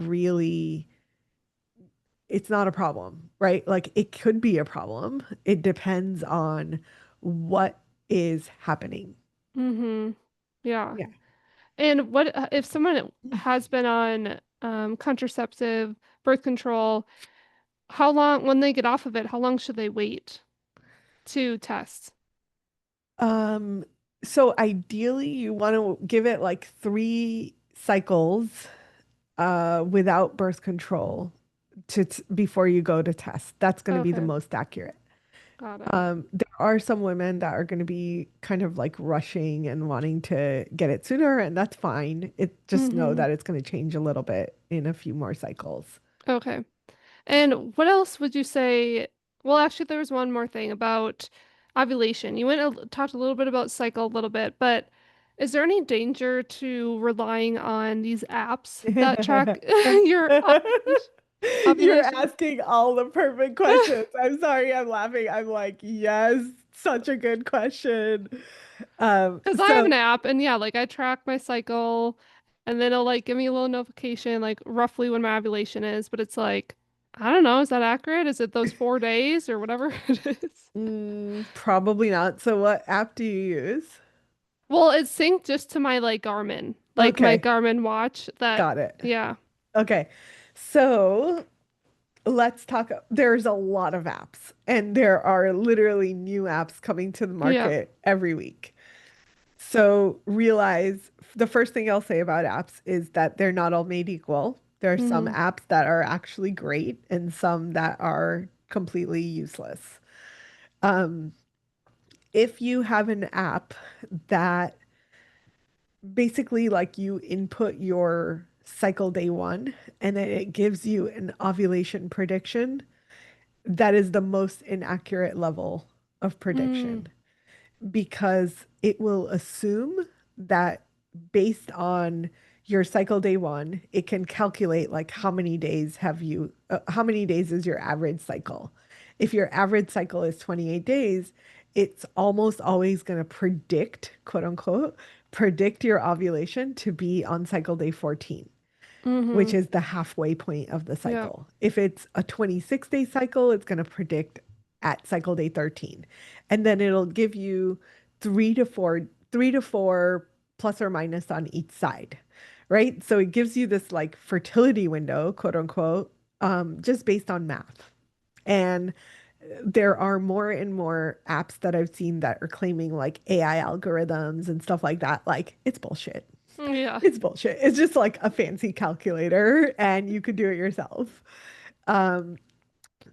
a problem, right? Like it could be a problem. It depends on what is happening. Mm-hmm. Yeah. Yeah. And what if someone has been on contraceptive, birth control, how long, when they get off of it, how long should they wait to test? Um, so ideally you want to give it like 3 cycles without birth control before you go to test. That's going to be the Okay, most accurate. got it. There are some women that are going to be kind of like rushing and wanting to get it sooner, and that's fine. It just know Mm-hmm. that it's going to change a little bit in a few more cycles. Okay. And what else would you say? Well, actually, there was one more thing about ovulation. You talked a little bit about cycle a little bit, but is there any danger to relying on these apps that track your You're ovulation? asking all the perfect questions. I'm sorry, I'm laughing. I'm like, yes, such a good question. Because I have So an app, and yeah, like I track my cycle, and then it'll like give me a little notification, like roughly when my ovulation is. But it's like, I don't know, is that accurate? Is it those 4 days or whatever it is? probably not. So what app do you use? Well, it's synced just to my like Garmin, like my Okay, Garmin watch. That, got it. yeah, Okay. So let's talk. There's a lot of apps, and there are literally new apps coming to the yeah, market every week. So realize the first thing I'll say about apps is that they're not all made equal. There are some mm-hmm, apps that are actually great and some that are completely useless. Um, if you have an app that basically like you input your cycle day one and then it gives you an ovulation prediction, that is the most inaccurate level of mm, prediction because it will assume that based on your cycle day one, it can calculate like how many days is your average cycle. If your average cycle is 28 days, it's almost always going to predict, quote unquote, predict your ovulation to be on cycle day 14, which mm-hmm, is the halfway point of the yeah, cycle. If it's a 26-day cycle, it's going to predict at cycle day 13. And then it'll give you three to four plus or minus on each side, right? So it gives you this like fertility window, quote unquote, just based on math. And there are more and more apps that I've seen that are claiming like AI algorithms and stuff like that. Like, it's bullshit. Yeah. It's bullshit. It's just like a fancy calculator and you could do it yourself. Um,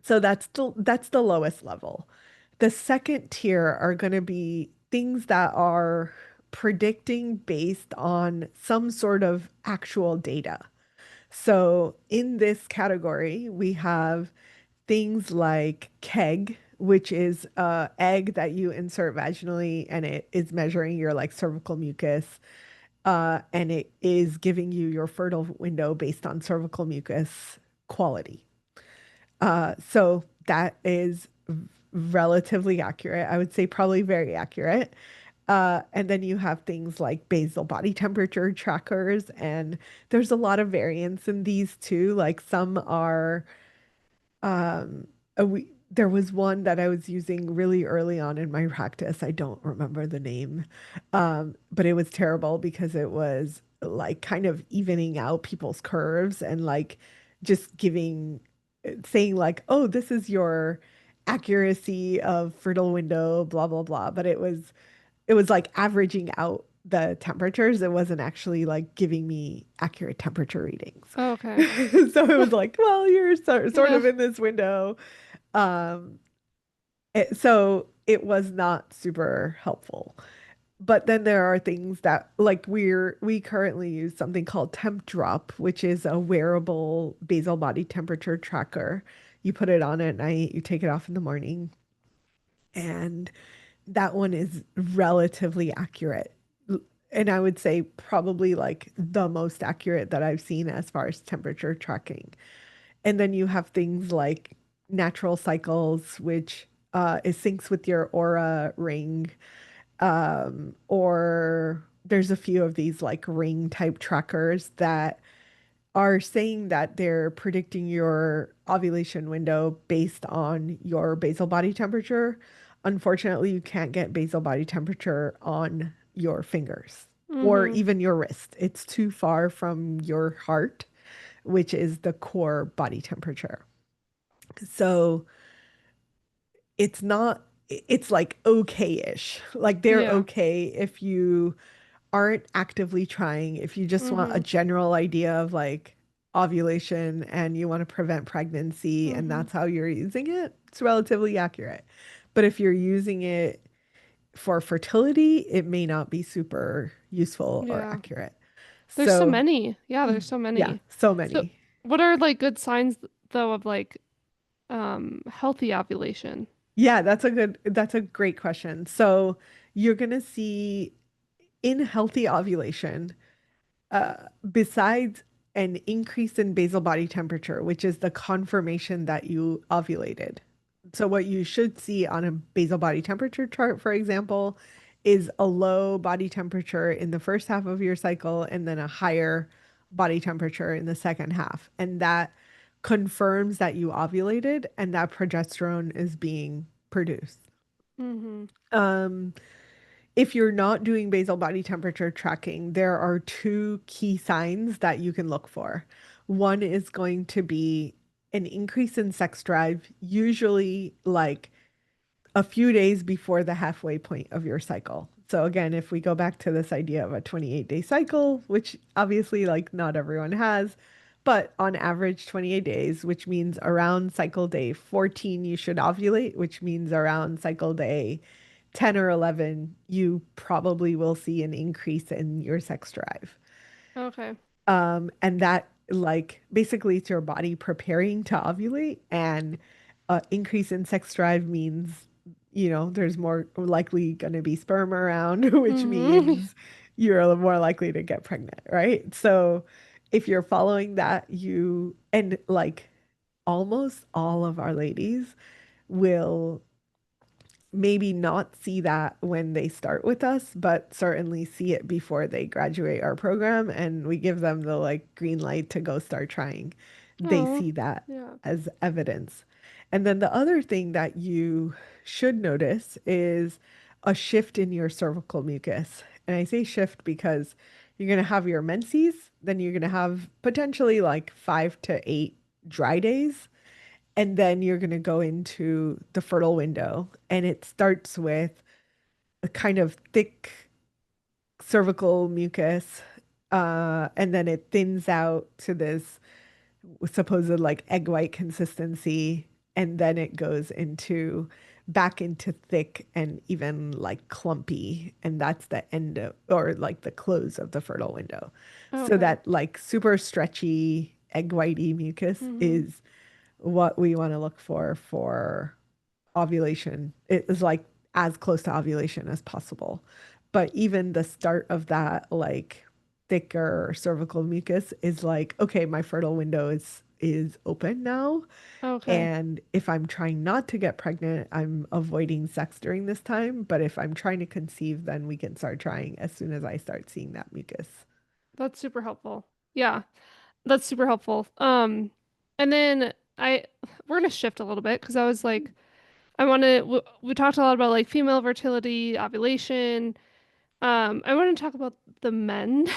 so that's the lowest level. The second tier are going to be things that are predicting based on some sort of actual data. So in this category, we have things like KEGG, which is a egg that you insert vaginally and it is measuring your like cervical mucus. And it is giving you your fertile window based on cervical mucus quality. So that is relatively accurate. I would say probably very accurate. And then you have things like basal body temperature trackers, and there's a lot of variance in these too. Like some are there was one that I was using really early on in my practice. I don't remember the name, but it was terrible because it was like kind of evening out people's curves and like just saying like, oh, this is your accuracy of fertile window, blah, blah, blah. But it was like averaging out the temperatures. It wasn't actually like giving me accurate temperature readings. Okay. So it was like, well, you're sort Yeah. of in this window. Um, so it was not super helpful. But then there are things that like we currently use something called Temp Drop, which is a wearable basal body temperature tracker. You put it on at night, you take it off in the morning, and that one is relatively accurate. And I would say probably like the most accurate that I've seen as far as temperature tracking. And then you have things like natural cycles, which it syncs with your aura ring. Or there's a few of these like ring type trackers that are saying that they're predicting your ovulation window based on your basal body temperature. Unfortunately, you can't get basal body temperature on your fingers or Mm-hmm. even your wrist. It's too far from your heart, which is the core body temperature. So it's not, it's like okay-ish. Like they're Yeah. okay if you aren't actively trying, if you just want a Mm-hmm. general idea of like ovulation and you want to prevent pregnancy and Mm-hmm. that's how you're using it, it's relatively accurate. But if you're using it for fertility, it may not be super useful or Yeah. accurate. There's so So, many. Yeah, there's so yeah, many. so So many. what are like good signs though of like healthy ovulation? Yeah, that's a great question. So, you're going to see in healthy ovulation, uh, besides an increase in basal body temperature, which is the confirmation that you ovulated. So, what you should see on a basal body temperature chart, for example, is a low body temperature in the first half of your cycle and then a higher body temperature in the second half. And that confirms that you ovulated and that progesterone is being produced. Mm-hmm. Um, if you're not doing basal body temperature tracking, there are two key signs that you can look for. One is going to be an increase in sex drive, usually like a few days before the halfway point of your cycle. So again, if we go back to this idea of a 28-day cycle, which obviously like not everyone has, but on average 28 days, which means around cycle day 14 you should ovulate, which means around cycle day 10 or 11 you probably will see an increase in your sex drive. Okay. And that like basically it's your body preparing to ovulate and increase in sex drive means, there's more likely going to be sperm around, which Mm-hmm. means you're more likely to get pregnant, right? So if you're following that, and like almost all of our ladies will maybe not see that when they start with us, but certainly see it before they graduate our program and we give them the like green light to go start trying. They Oh, see that yeah. as evidence. And then the other thing that you should notice is a shift in your cervical mucus. And I say shift because you're going to have your menses, then you're going to have potentially like 5 to 8 dry days, and then you're going to go into the fertile window. And it starts with a kind of thick cervical mucus, and then it thins out to this supposed like egg white consistency, and then it goes into back into thick and even like clumpy, and that's the end of, or like the close of the fertile window. Oh, So okay. that like super stretchy egg whitey mucus Mm-hmm. is what we want to look for ovulation. It is like as close to ovulation as possible. But even the start of that, like thicker cervical mucus, is like, okay, my fertile window is open now. Okay. And if I'm trying not to get pregnant, I'm avoiding sex during this time. But if I'm trying to conceive, then we can start trying as soon as I start seeing that mucus. That's super helpful. Yeah, that's super helpful. And then we're gonna shift a little bit because I was like, we talked a lot about like female fertility, ovulation. I want to talk about the men Yeah.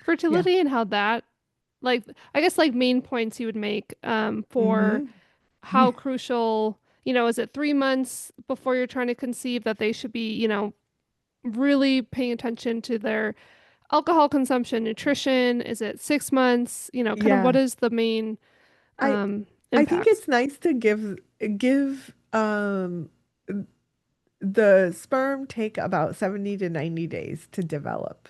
fertility and how that, like, I guess like main points you would make, for Hmm. how crucial, is it 3 months before you're trying to conceive that they should be, really paying attention to their alcohol consumption, nutrition? Is it 6 months? Kind of what Yeah. is the main I I think impacts? it's nice to give the sperm take about 70 to 90 days to develop.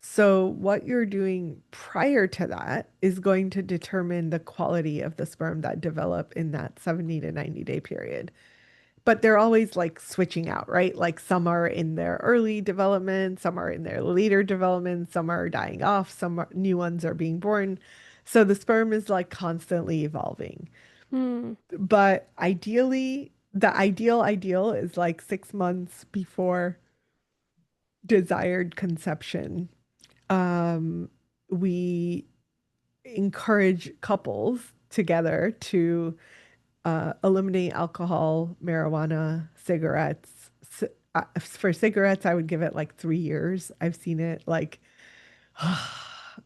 So what you're doing prior to that is going to determine the quality of the sperm that develop in that 70 to 90 day period. But they're always like switching out, right? Like some are in their early development, some are in their later development, some are dying off, new ones are being born. So the sperm is like constantly evolving. Hmm. But ideally, the ideal is like 6 months before desired conception. Um, we encourage couples together to eliminate alcohol, marijuana, cigarettes. For cigarettes, I would give it like 3 years. I've seen it like Yeah.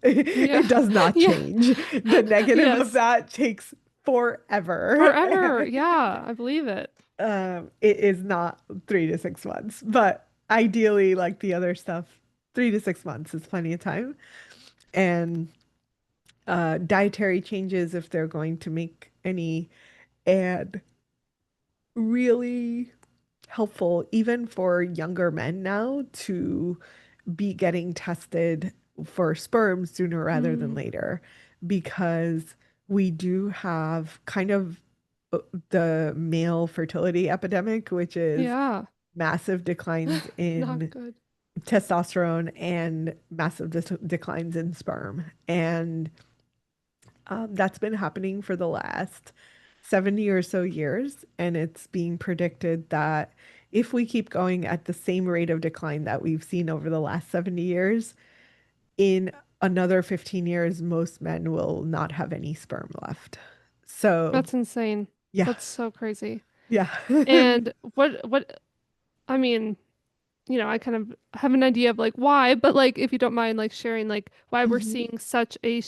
it does not Yeah. change. The negative of Yes. that takes forever. Forever. Yeah, I believe it. It is not 3 to 6 months, but ideally, like the other stuff, 3 to 6 months is plenty of time. And dietary changes, if they're going to make any, and really helpful even for younger men now to be getting tested for sperm sooner rather than Mm. later, because we do have kind of uh, the male fertility epidemic, which is Yeah. massive declines Not in good. testosterone and massive declines in sperm. And that's been happening for the last 70 or so years. And it's being predicted that if we keep going at the same rate of decline that we've seen over the last 70 years, in another 15 years, most men will not have any sperm left. So, That's insane. yeah, That's so crazy. yeah. And I mean, I kind of have an idea of like why, but like if you don't mind like sharing like why we're Mhm. seeing such a,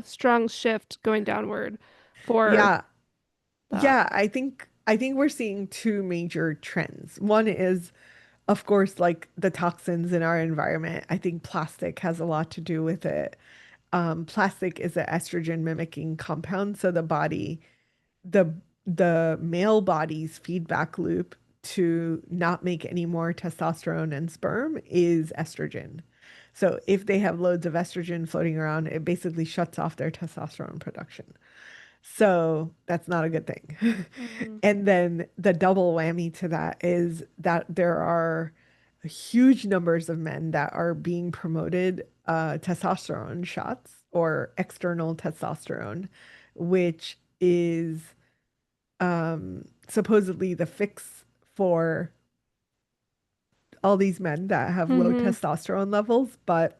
strong shift going downward for Yeah. that. Yeah, I think we're seeing two major trends. One is, of course, like the toxins in our environment. I think plastic has a lot to do with it. Plastic is an estrogen mimicking compound, so the the male body's feedback loop to not make any more testosterone and sperm is estrogen. So if they have loads of estrogen floating around, it basically shuts off their testosterone production. So that's not a good thing. Mm. And then the double whammy to that is that there are huge numbers of men that are being promoted testosterone shots or external testosterone, which is supposedly the fix for all these men that have low Mm-hmm. testosterone levels. But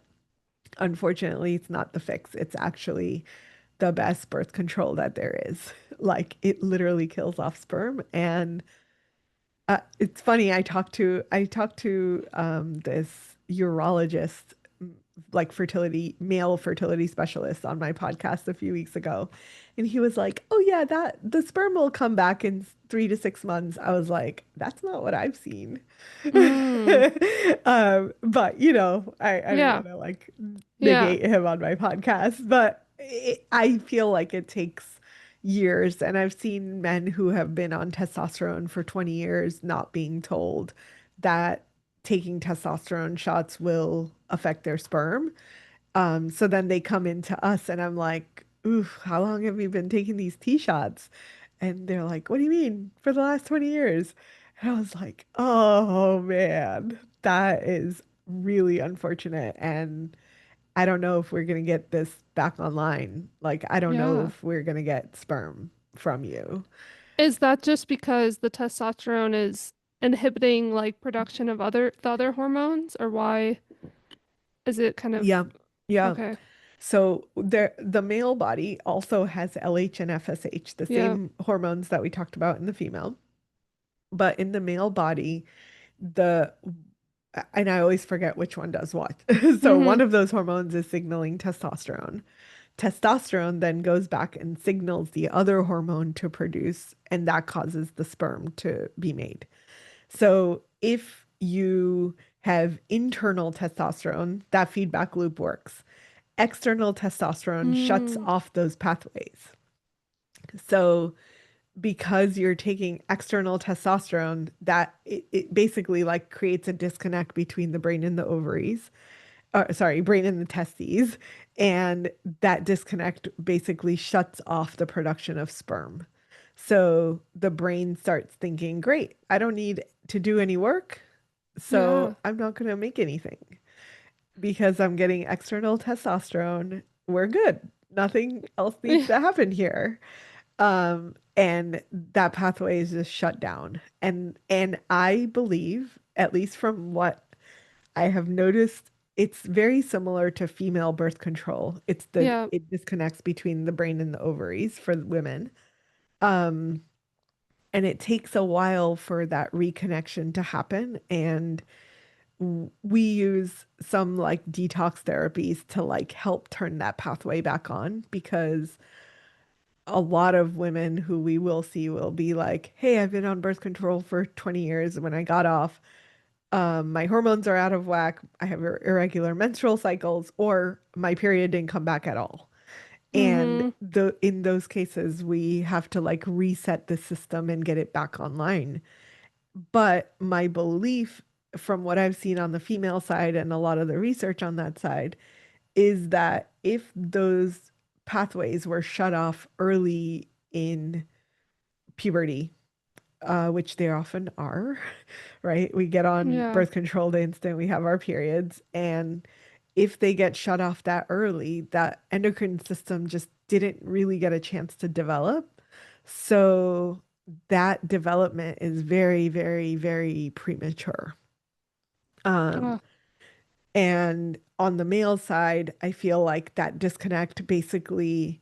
unfortunately, it's not the fix. It's actually the best birth control that there is. Like it literally kills off sperm. And it's funny. I talked to this urologist, like male fertility specialist on my podcast a few weeks ago. And he was like, "Oh yeah, that the sperm will come back in 3 to 6 months." I was like, "That's not what I've seen." Mm. But I didn't Yeah. want to like Yeah. negate him on my podcast, but I feel like it takes years, and I've seen men who have been on testosterone for 20 years not being told that taking testosterone shots will affect their sperm. So then they come into us and I'm like, oof, how long have you been taking these T shots? And they're like, what do you mean? For the last 20 years? And I was like, oh man, that is really unfortunate. And I don't know if we're going to get this back online. Like, I don't know Yeah. if we're going to get sperm from you. Is that just because the testosterone is inhibiting like production of the other hormones, or why is it kind of Yeah. Yeah. okay? So the male body also has LH and FSH, the Yeah. same hormones that we talked about in the female. But in the male body, the and I always forget which one does what. So Mm-hmm. one of those hormones is signaling testosterone. Testosterone then goes back and signals the other hormone to produce, and that causes the sperm to be made. So if you have internal testosterone, that feedback loop works. External testosterone shuts Mm. off those pathways. So because you're taking external testosterone, that it basically like creates a disconnect between the brain and the ovaries, or sorry, brain and the testes, and that disconnect basically shuts off the production of sperm. So the brain starts thinking, great, I don't need to do any work, Yeah. so I'm not going to make anything because I'm getting external testosterone. We're good. Nothing else needs to happen here. And that pathway is just shut down. And I believe, at least from what I have noticed, it's very similar to female birth control. Yeah. It disconnects between the brain and the ovaries for women. Um, and it takes a while for that reconnection to happen. And we use some like detox therapies to like help turn that pathway back on because a lot of women who we will see will be like, "Hey, I've been on birth control for 20 years. When I got off, my hormones are out of whack. I have irregular menstrual cycles, or my period didn't come back at all." And Mm-hmm. in those cases, we have to like reset the system and get it back online. But my belief from what I've seen on the female side and a lot of the research on that side is that if those pathways were shut off early in puberty, which they often are, right? We get on Yeah. birth control the instant we have our periods. And if they get shut off that early, that endocrine system just didn't really get a chance to develop. So that development is very, very, very premature. Um, Uh, and on the male side, I feel like that disconnect basically,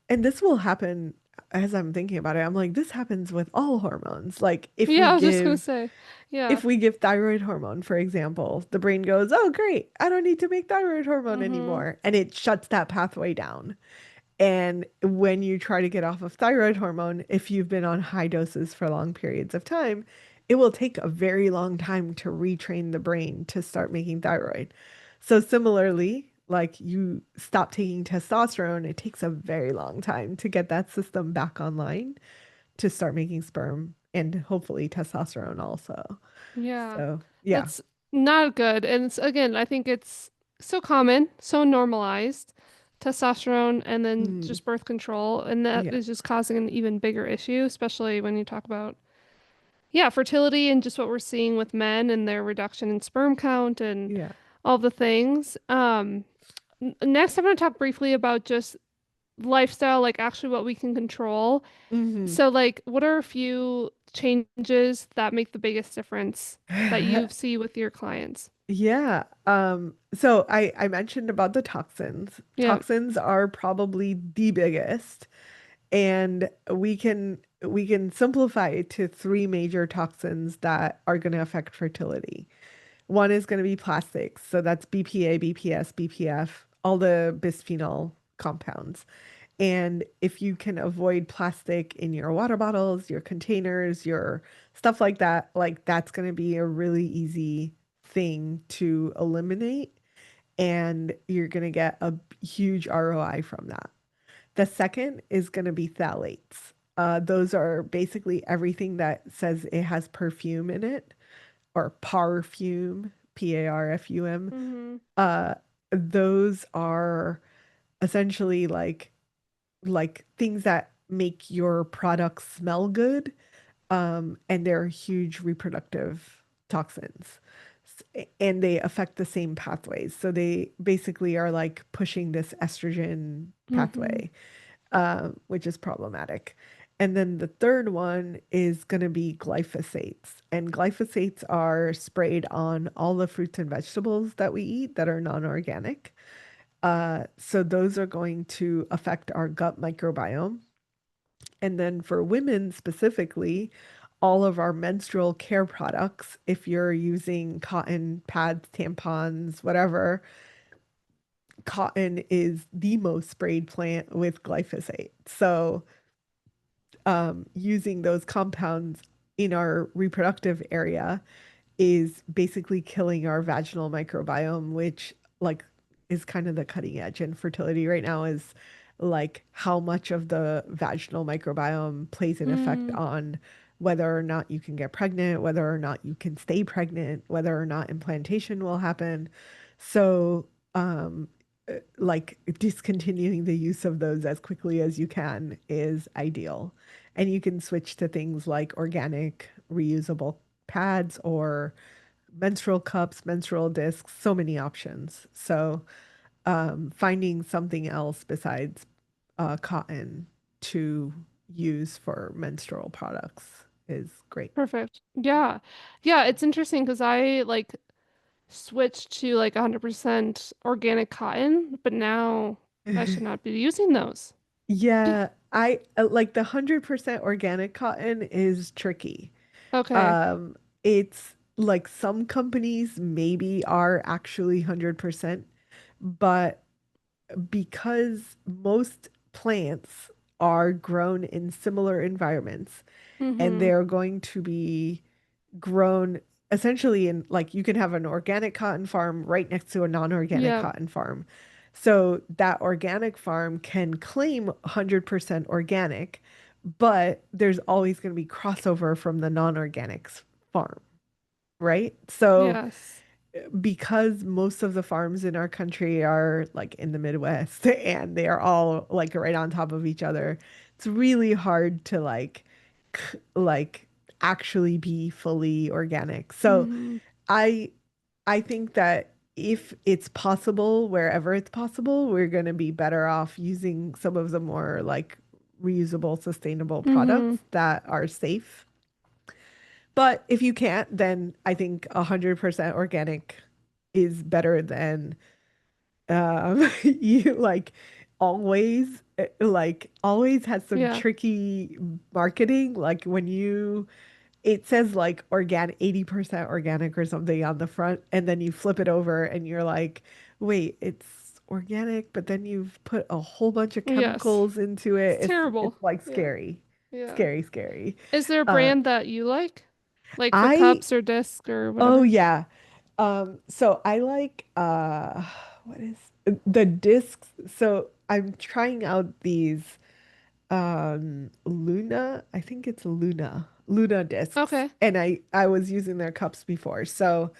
and this will happen as I'm thinking about it. I'm like, this happens with all hormones. Like yeah, I was just gonna say. Yeah. if we give thyroid hormone, for example, the brain goes, "Oh, great. I don't need to make thyroid hormone Mm-hmm. anymore." And it shuts that pathway down. And when you try to get off of thyroid hormone, if you've been on high doses for long periods of time, it will take a very long time to retrain the brain to start making thyroid. So similarly, like you stop taking testosterone, it takes a very long time to get that system back online to start making sperm and hopefully testosterone also. Yeah. So, yeah. That's not good. And it's, again, I think it's so common, so normalized. Testosterone and then Mm, just birth control. And that yeah. is just causing an even bigger issue, especially when you talk about, yeah, fertility and just what we're seeing with men and their reduction in sperm count and Yeah. all the things. Next, I'm going to talk briefly about just lifestyle, like actually what we can control. Hmm. So, like, what are a few changes that make the biggest difference that you see with your clients? Yeah. So I mentioned about the toxins. Yeah. Toxins are probably the biggest, and we can simplify it to three major toxins that are going to affect fertility. One is going to be plastics. So that's BPA, BPS, BPF, all the bisphenol compounds. And if you can avoid plastic in your water bottles, your containers, your stuff like that's going to be a really easy thing to eliminate. And you're going to get a huge ROI from that. The second is going to be phthalates. Those are basically everything that says it has perfume in it or parfume, PARFUM. Mm-hmm. Uh, those are essentially like things that make your products smell good, and they're huge reproductive toxins. And they affect the same pathways. So they basically are like pushing this estrogen Mm-hmm. pathway, which is problematic. And then the third one is going to be glyphosates. And glyphosates are sprayed on all the fruits and vegetables that we eat that are non-organic. So those are going to affect our gut microbiome. And then for women specifically, all of our menstrual care products, if you're using cotton pads, tampons, whatever, cotton is the most sprayed plant with glyphosate. So using those compounds in our reproductive area is basically killing our vaginal microbiome, which like is kind of the cutting edge in fertility right now is like how much of the vaginal microbiome plays an effect Mm. on whether or not you can get pregnant, whether or not you can stay pregnant, whether or not implantation will happen. So, like discontinuing the use of those as quickly as you can is ideal. And you can switch to things like organic, reusable pads or menstrual cups, menstrual discs, so many options. So, finding something else besides cotton to use for menstrual products is great. Perfect. Yeah. Yeah, it's interesting because I like switched to like 100% organic cotton, but now I should not be using those. Yeah, I like the 100% organic cotton is tricky. Okay. Um, it's like some companies maybe are actually 100%, but because most plants are grown in similar environments and Mm-hmm. they're going to be grown essentially in like you can have an organic cotton farm right next to a non-organic Yeah. cotton farm. So that organic farm can claim 100% organic, but there's always going to be crossover from the non-organic farm, right? So Yes. because most of the farms in our country are like in the Midwest and they are all like right on top of each other, it's really hard to like actually be fully organic. So Mm-hmm. I I think that if it's possible, wherever it's possible, we're going to be better off using some of the more like reusable, sustainable Mm-hmm. products that are safe. But if you can't, then I think 100% organic is better than you like always has some Yeah. tricky marketing. Like when you it says like organic 80% organic or something on the front, and then you flip it over and you're like, wait, it's organic, but then you've put a whole bunch of Yes. chemicals into It's it. terrible. It's like Yeah. scary. Yeah. Scary, scary. Is there a Uh brand that you like? Like for I cups or disc or Oh whatever? yeah. So I like what is the discs? So I'm trying out these I think it's Luna discs. Okay. And I was using their cups before. So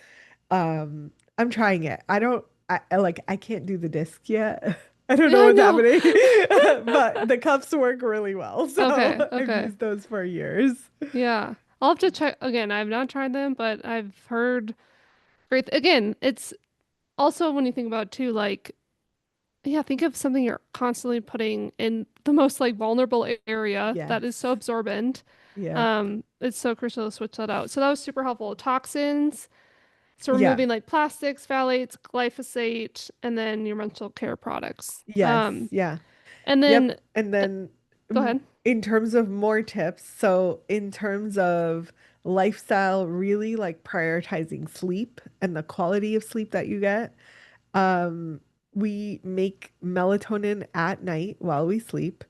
I'm trying it. I can't do the disc yet. I don't know Yeah, I what's know. happening. But the cups work really well. Okay. So I've Okay. used those for years. Yeah. I'll have to check again. I've not tried them, but I've heard great. Again, it's also when you think about it too, like, yeah, think of something you're constantly putting in the most like vulnerable area that is so Yes. absorbent. Yep. It's so crucial to switch that out. So that was super helpful. Toxins. So Yeah. removing like plastics, phthalates, glyphosate, and then your menstrual care products. Yes. Yeah. And Yep. then And then go ahead. in terms of more tips, so in terms of lifestyle, really like prioritizing sleep and the quality of sleep that you get. Um, we make melatonin at night while we sleep,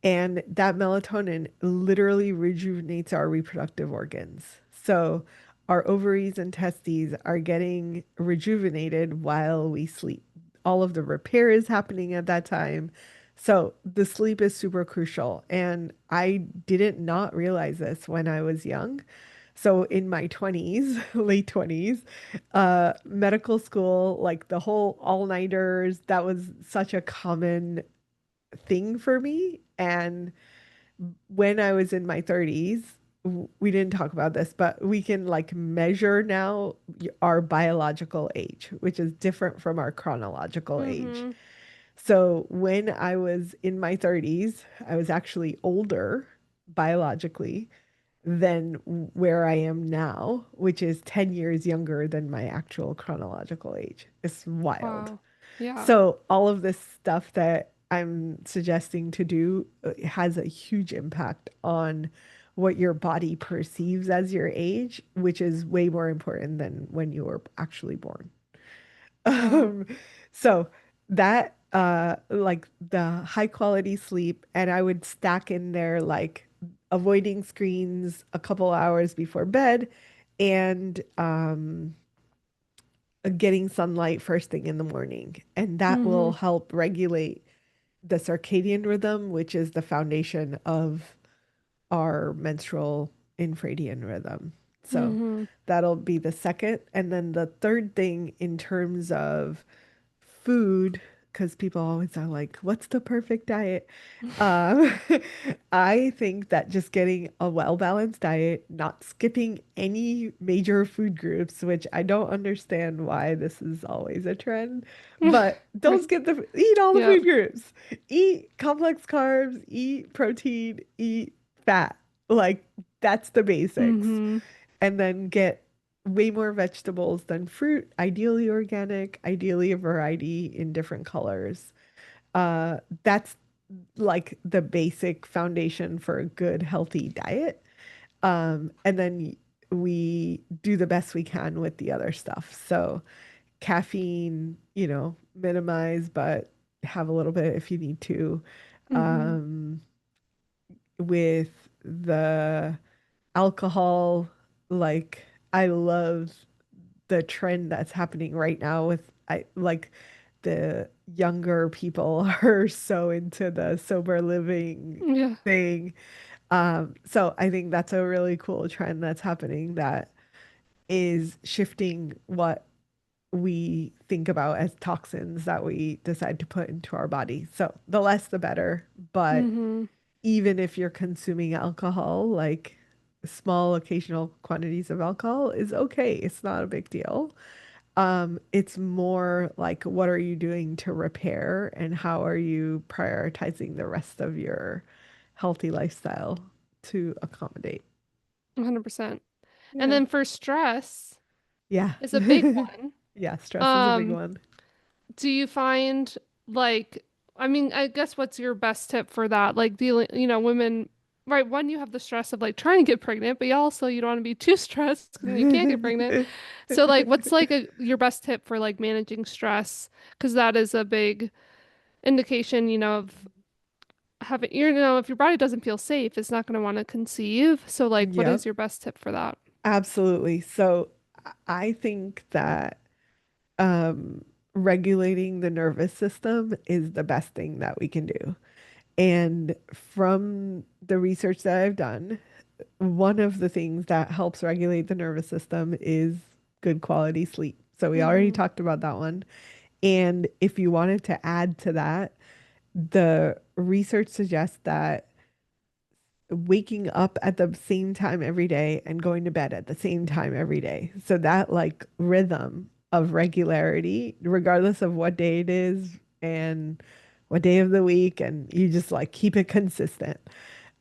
and that melatonin literally rejuvenates our reproductive organs. So our ovaries and testes are getting rejuvenated while we sleep. All of the repair is happening at that time. So the sleep is super crucial. And I didn't not realize this when I was young. So in my 20s, late 20s, medical school, like the whole all-nighters, that was such a common thing for me. And when I was in my 30s, we didn't talk about this, but we can like measure now our biological age, which is different from our chronological age. Mm-hmm. So when I was in my 30s, I was actually older biologically than where I am now, which is 10 years younger than my actual chronological age. It's wild. Wow. Yeah. So all of this stuff that I'm suggesting to do has a huge impact on what your body perceives as your age, which is way more important than when you were actually born. Wow. Um, so that like the high quality sleep, and I would stack in there like avoiding screens a couple hours before bed, and getting sunlight first thing in the morning. And that will Mm-hmm. help regulate the circadian rhythm, which is the foundation of our menstrual infradian rhythm. So Mm-hmm. that'll be the second. And then the third thing in terms of food, because people always are like, what's the perfect diet? Um, I think that just getting a well-balanced diet, not skipping any major food groups, which I don't understand why this is always a trend, but don't Right. skip eat all the Yep. food groups. Eat complex carbs, eat protein, eat fat. Like that's the basics. Mm-hmm. And then get way more vegetables than fruit, ideally organic, ideally a variety in different colors. That's like the basic foundation for a good, healthy diet. And then we do the best we can with the other stuff. So caffeine, minimize, but have a little bit if you need to. Mm-hmm. Um, with the alcohol, like I love the trend that's happening right now with I like the younger people are so into the sober living Yeah. thing. So I think that's a really cool trend that's happening that is shifting what we think about as toxins that we decide to put into our body. So the less the better, but Mm-hmm. even if you're consuming alcohol, like small occasional quantities of alcohol is okay. It's not a big deal. It's more like what are you doing to repair and how are you prioritizing the rest of your healthy lifestyle to accommodate. 100%. And Yeah. then for stress Yeah. is a big one. Yeah, stress is a big Um, one. do you find like, I mean, I guess what's your best tip for that? Like dealing, women, right? One, you have the stress of like trying to get pregnant, but you don't want to be too stressed because you can't get pregnant. So like, what's like your best tip for like managing stress? Because that is a big indication, of having, if your body doesn't feel safe, it's not going to want to conceive. So like, what is Yep, your best tip for that? absolutely. So I think that regulating the nervous system is the best thing that we can do. And from the research that I've done, one of the things that helps regulate the nervous system is good quality sleep. So we already Mm-hmm. talked about that one. And if you wanted to add to that, the research suggests that waking up at the same time every day and going to bed at the same time every day. So that like rhythm of regularity, regardless of what day it is and what day of the week, and you just like keep it consistent.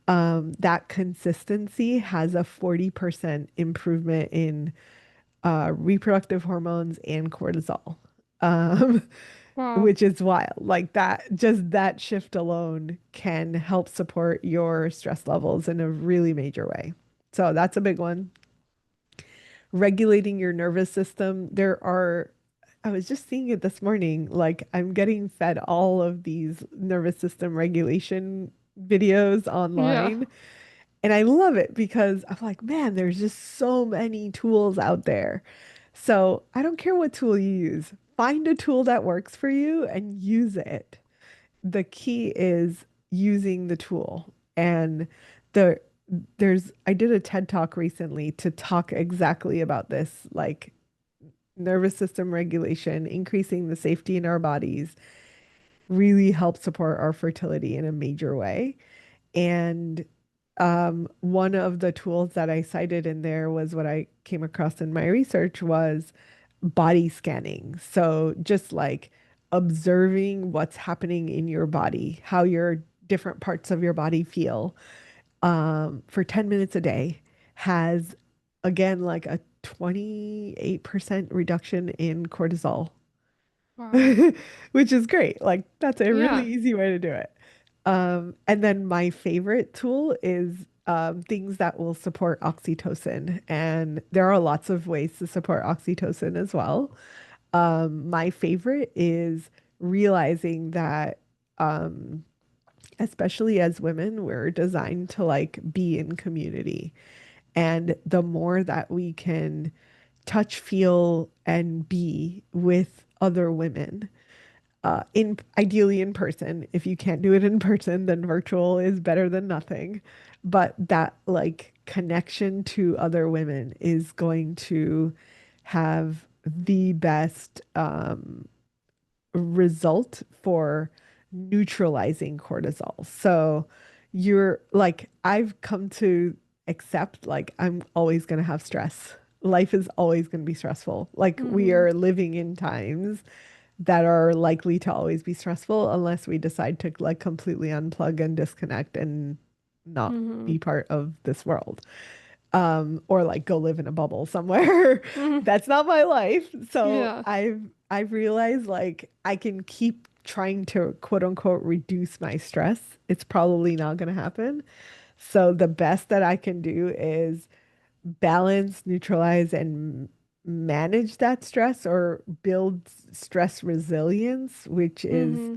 That consistency has a 40% improvement in reproductive hormones and cortisol. Um, Wow. which is wild. Like that, just that shift alone can help support your stress levels in a really major way. So that's a big one. regulating your nervous system. I was just seeing it this morning, like I'm getting fed all of these nervous system regulation videos Yeah. online. And I love it because I'm like, man, there's just so many tools out there. So I don't care what tool you use, find a tool that works for you and use it. The key is using the tool. And the I did a TED talk recently to talk exactly about this, like nervous system regulation, increasing the safety in our bodies really helps support our fertility in a major way. And one of the tools that I cited in there was what I came across in my research was body scanning. So just like observing what's happening in your body, how your different parts of your body feel for 10 minutes a day has, again, like a 28% reduction in cortisol, Wow. which is great. Like that's a really Yeah. easy way to do it. And then my favorite tool is things that will support oxytocin. And there are lots of ways to support oxytocin as well. My favorite is realizing that, especially as women, we're designed to like be in community. And the more that we can touch, feel, and be with other women, in ideally in person. If you can't do it in person, then virtual is better than nothing. But that like connection to other women is going to have the best result for neutralizing cortisol. So you're like, I've come to accept like I'm always going to have stress. Life is always going to be stressful. Like we Mm-hmm. are living in times that are likely to always be stressful unless we decide to like completely unplug and disconnect and not Mm-hmm. be part of this world. Or like go live in a bubble somewhere. Mm-hmm. That's not my life. So Yeah. I've realized like I can keep trying to quote unquote reduce my stress. It's probably not going to happen. So the best that I can do is balance, neutralize, and manage that stress or build stress resilience, which is Mm-hmm.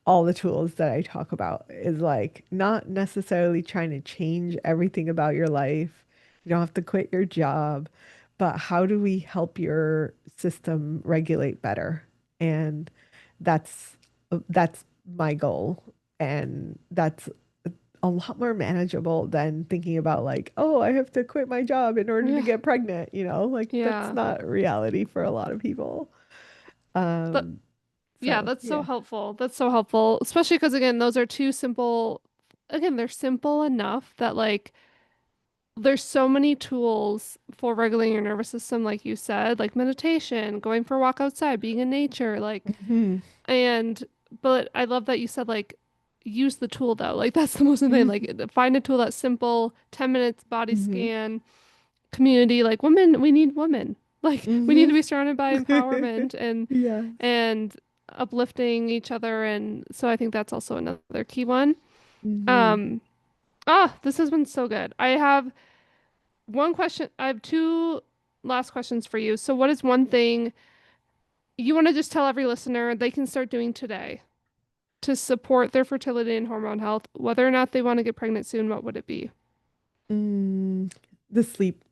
all the tools that I talk about, is like not necessarily trying to change everything about your life. You don't have to quit your job, but how do we help your system regulate better? And that's that's my goal. And that's a lot more manageable than thinking about like, oh, I have to quit my job in order to Yeah. get pregnant, like that's Yeah. not reality for a lot of people. That Um, yeah, so that's so yeah. helpful. That's so helpful, especially because again, those are two simple, again, they're simple enough that like there's so many tools for regulating your nervous system, like you said, like meditation, going for a walk outside, being in nature, like, Hmm. and, but I love that you said, like, use the tool though. Like, that's the most important thing. Like, find a tool that's simple, 10 minutes body Hmm. scan, community, like, women, we need women. Like, we need Hmm. to be surrounded by empowerment Yes. and uplifting each other. And so I think that's also another key one. Hmm. Um, this has been so good. I have two last questions for you. So, what is one thing you want to just tell every listener they can start doing today to support their fertility and hormone health, whether or not they want to get pregnant soon? What would it be? Mm, the sleep,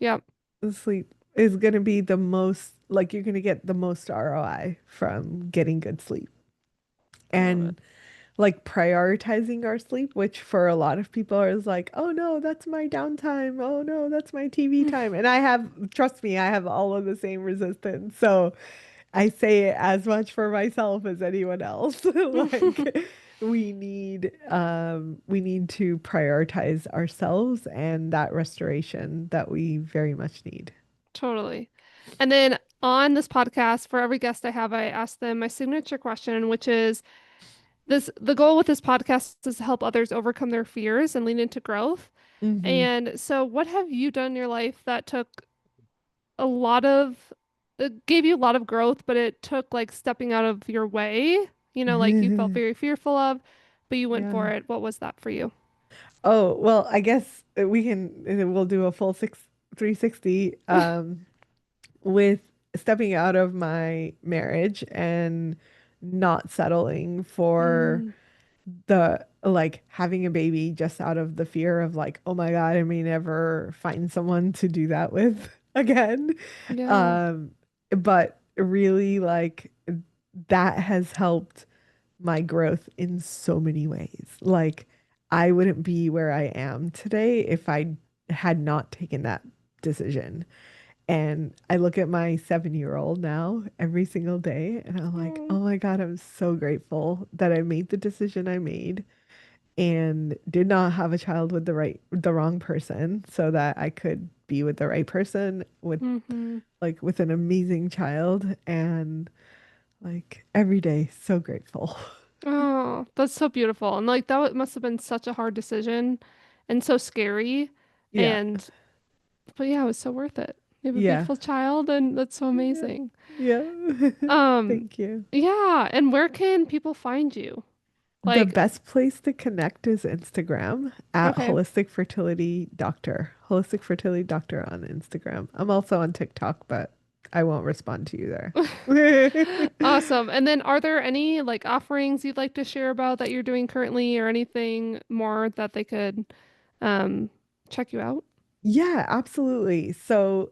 Yep, the sleep is going to be the most, like, you're going to get the most ROI from getting good sleep. I love it. And like prioritizing our sleep, which for a lot of people is like, oh no, that's my downtime. Oh no, that's my TV time. And trust me, I have all of the same resistance. So I say it as much for myself as anyone else. Like we need to prioritize ourselves and that restoration that we very much need. Totally. And then on this podcast, for every guest I have, I ask them my signature question, which is the goal with this podcast is to help others overcome their fears and lean into growth. Hmm. And so, what have you done in your life that took a lot of, it gave you a lot of growth, but it took like stepping out of your way, like you felt very fearful of, but you went for Yeah. it. What was that for you? Oh, well, I guess we'll do a full 360 with stepping out of my marriage and not settling for Mm, the like having a baby just out of the fear of like, oh my God, I may never find someone to do that with again. yeah. Um, but really like that has helped my growth in so many ways. Like I wouldn't be where I am today if I had not taken that decision. And I look at my 7-year-old now every single day and I'm like, Oh, oh my God, I'm so grateful that I made the decision I made and did not have a child with the wrong person so that I could be with the right person with mm-hmm. like with an amazing child and like every day so grateful. Oh, that's so beautiful. And like must have been such a hard decision and so scary. Yeah. And but yeah, it was so worth it. You have a Yeah. beautiful child and that's so Yeah. amazing. Yeah. Um, Thank you. yeah, and where can people find you? The Like, best place to connect is Instagram at okay. Holistic Fertility Doctor. Holistic Fertility Doctor on Instagram. I'm also on TikTok, but I won't respond to you there. Awesome. And then are there any like offerings you'd like to share about that you're doing currently or anything more that they could um check you out? Yeah, absolutely. So,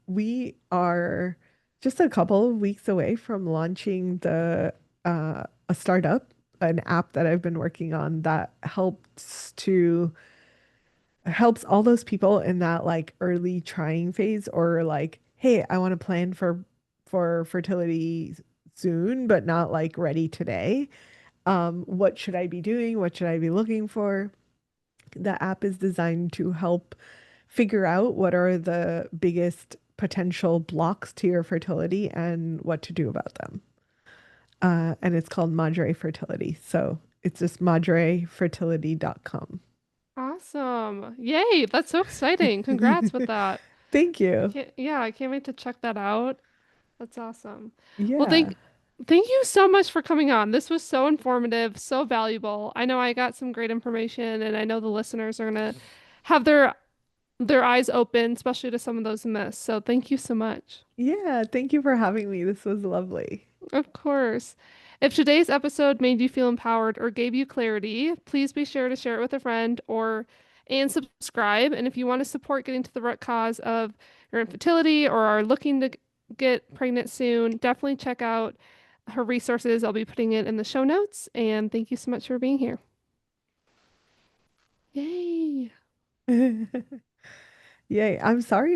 we are just a couple of weeks away from launching a startup, an app that I've been working on that helps all those people in that like early trying phase or like, hey, I want to plan for fertility soon, but not like ready today. What should I be doing? What should I be looking for? The app is designed to help figure out what are the biggest potential blocks to your fertility and what to do about them. And it's called Madre Fertility. So it's just madrefertility.com. Awesome. Yay, that's so exciting. Congrats with that. Thank I you. can't, yeah, I can't wait to check that out. That's awesome. Well, Yeah. thank you so much for coming on. This was so informative, so valuable. I know I got some great information and I know the listeners are gonna have their eyes open, especially to some of those myths. So thank you so much. Yeah. Thank you for having me. This was lovely. Of course. If today's episode made you feel empowered or gave you clarity, please be sure to share it with a friend or and subscribe. And if you want to support getting to the root cause of your infertility or are looking to get pregnant soon, definitely check out her resources. I'll be putting it in the show notes. And thank you so much for being here. Yay. Yay. I'm sorry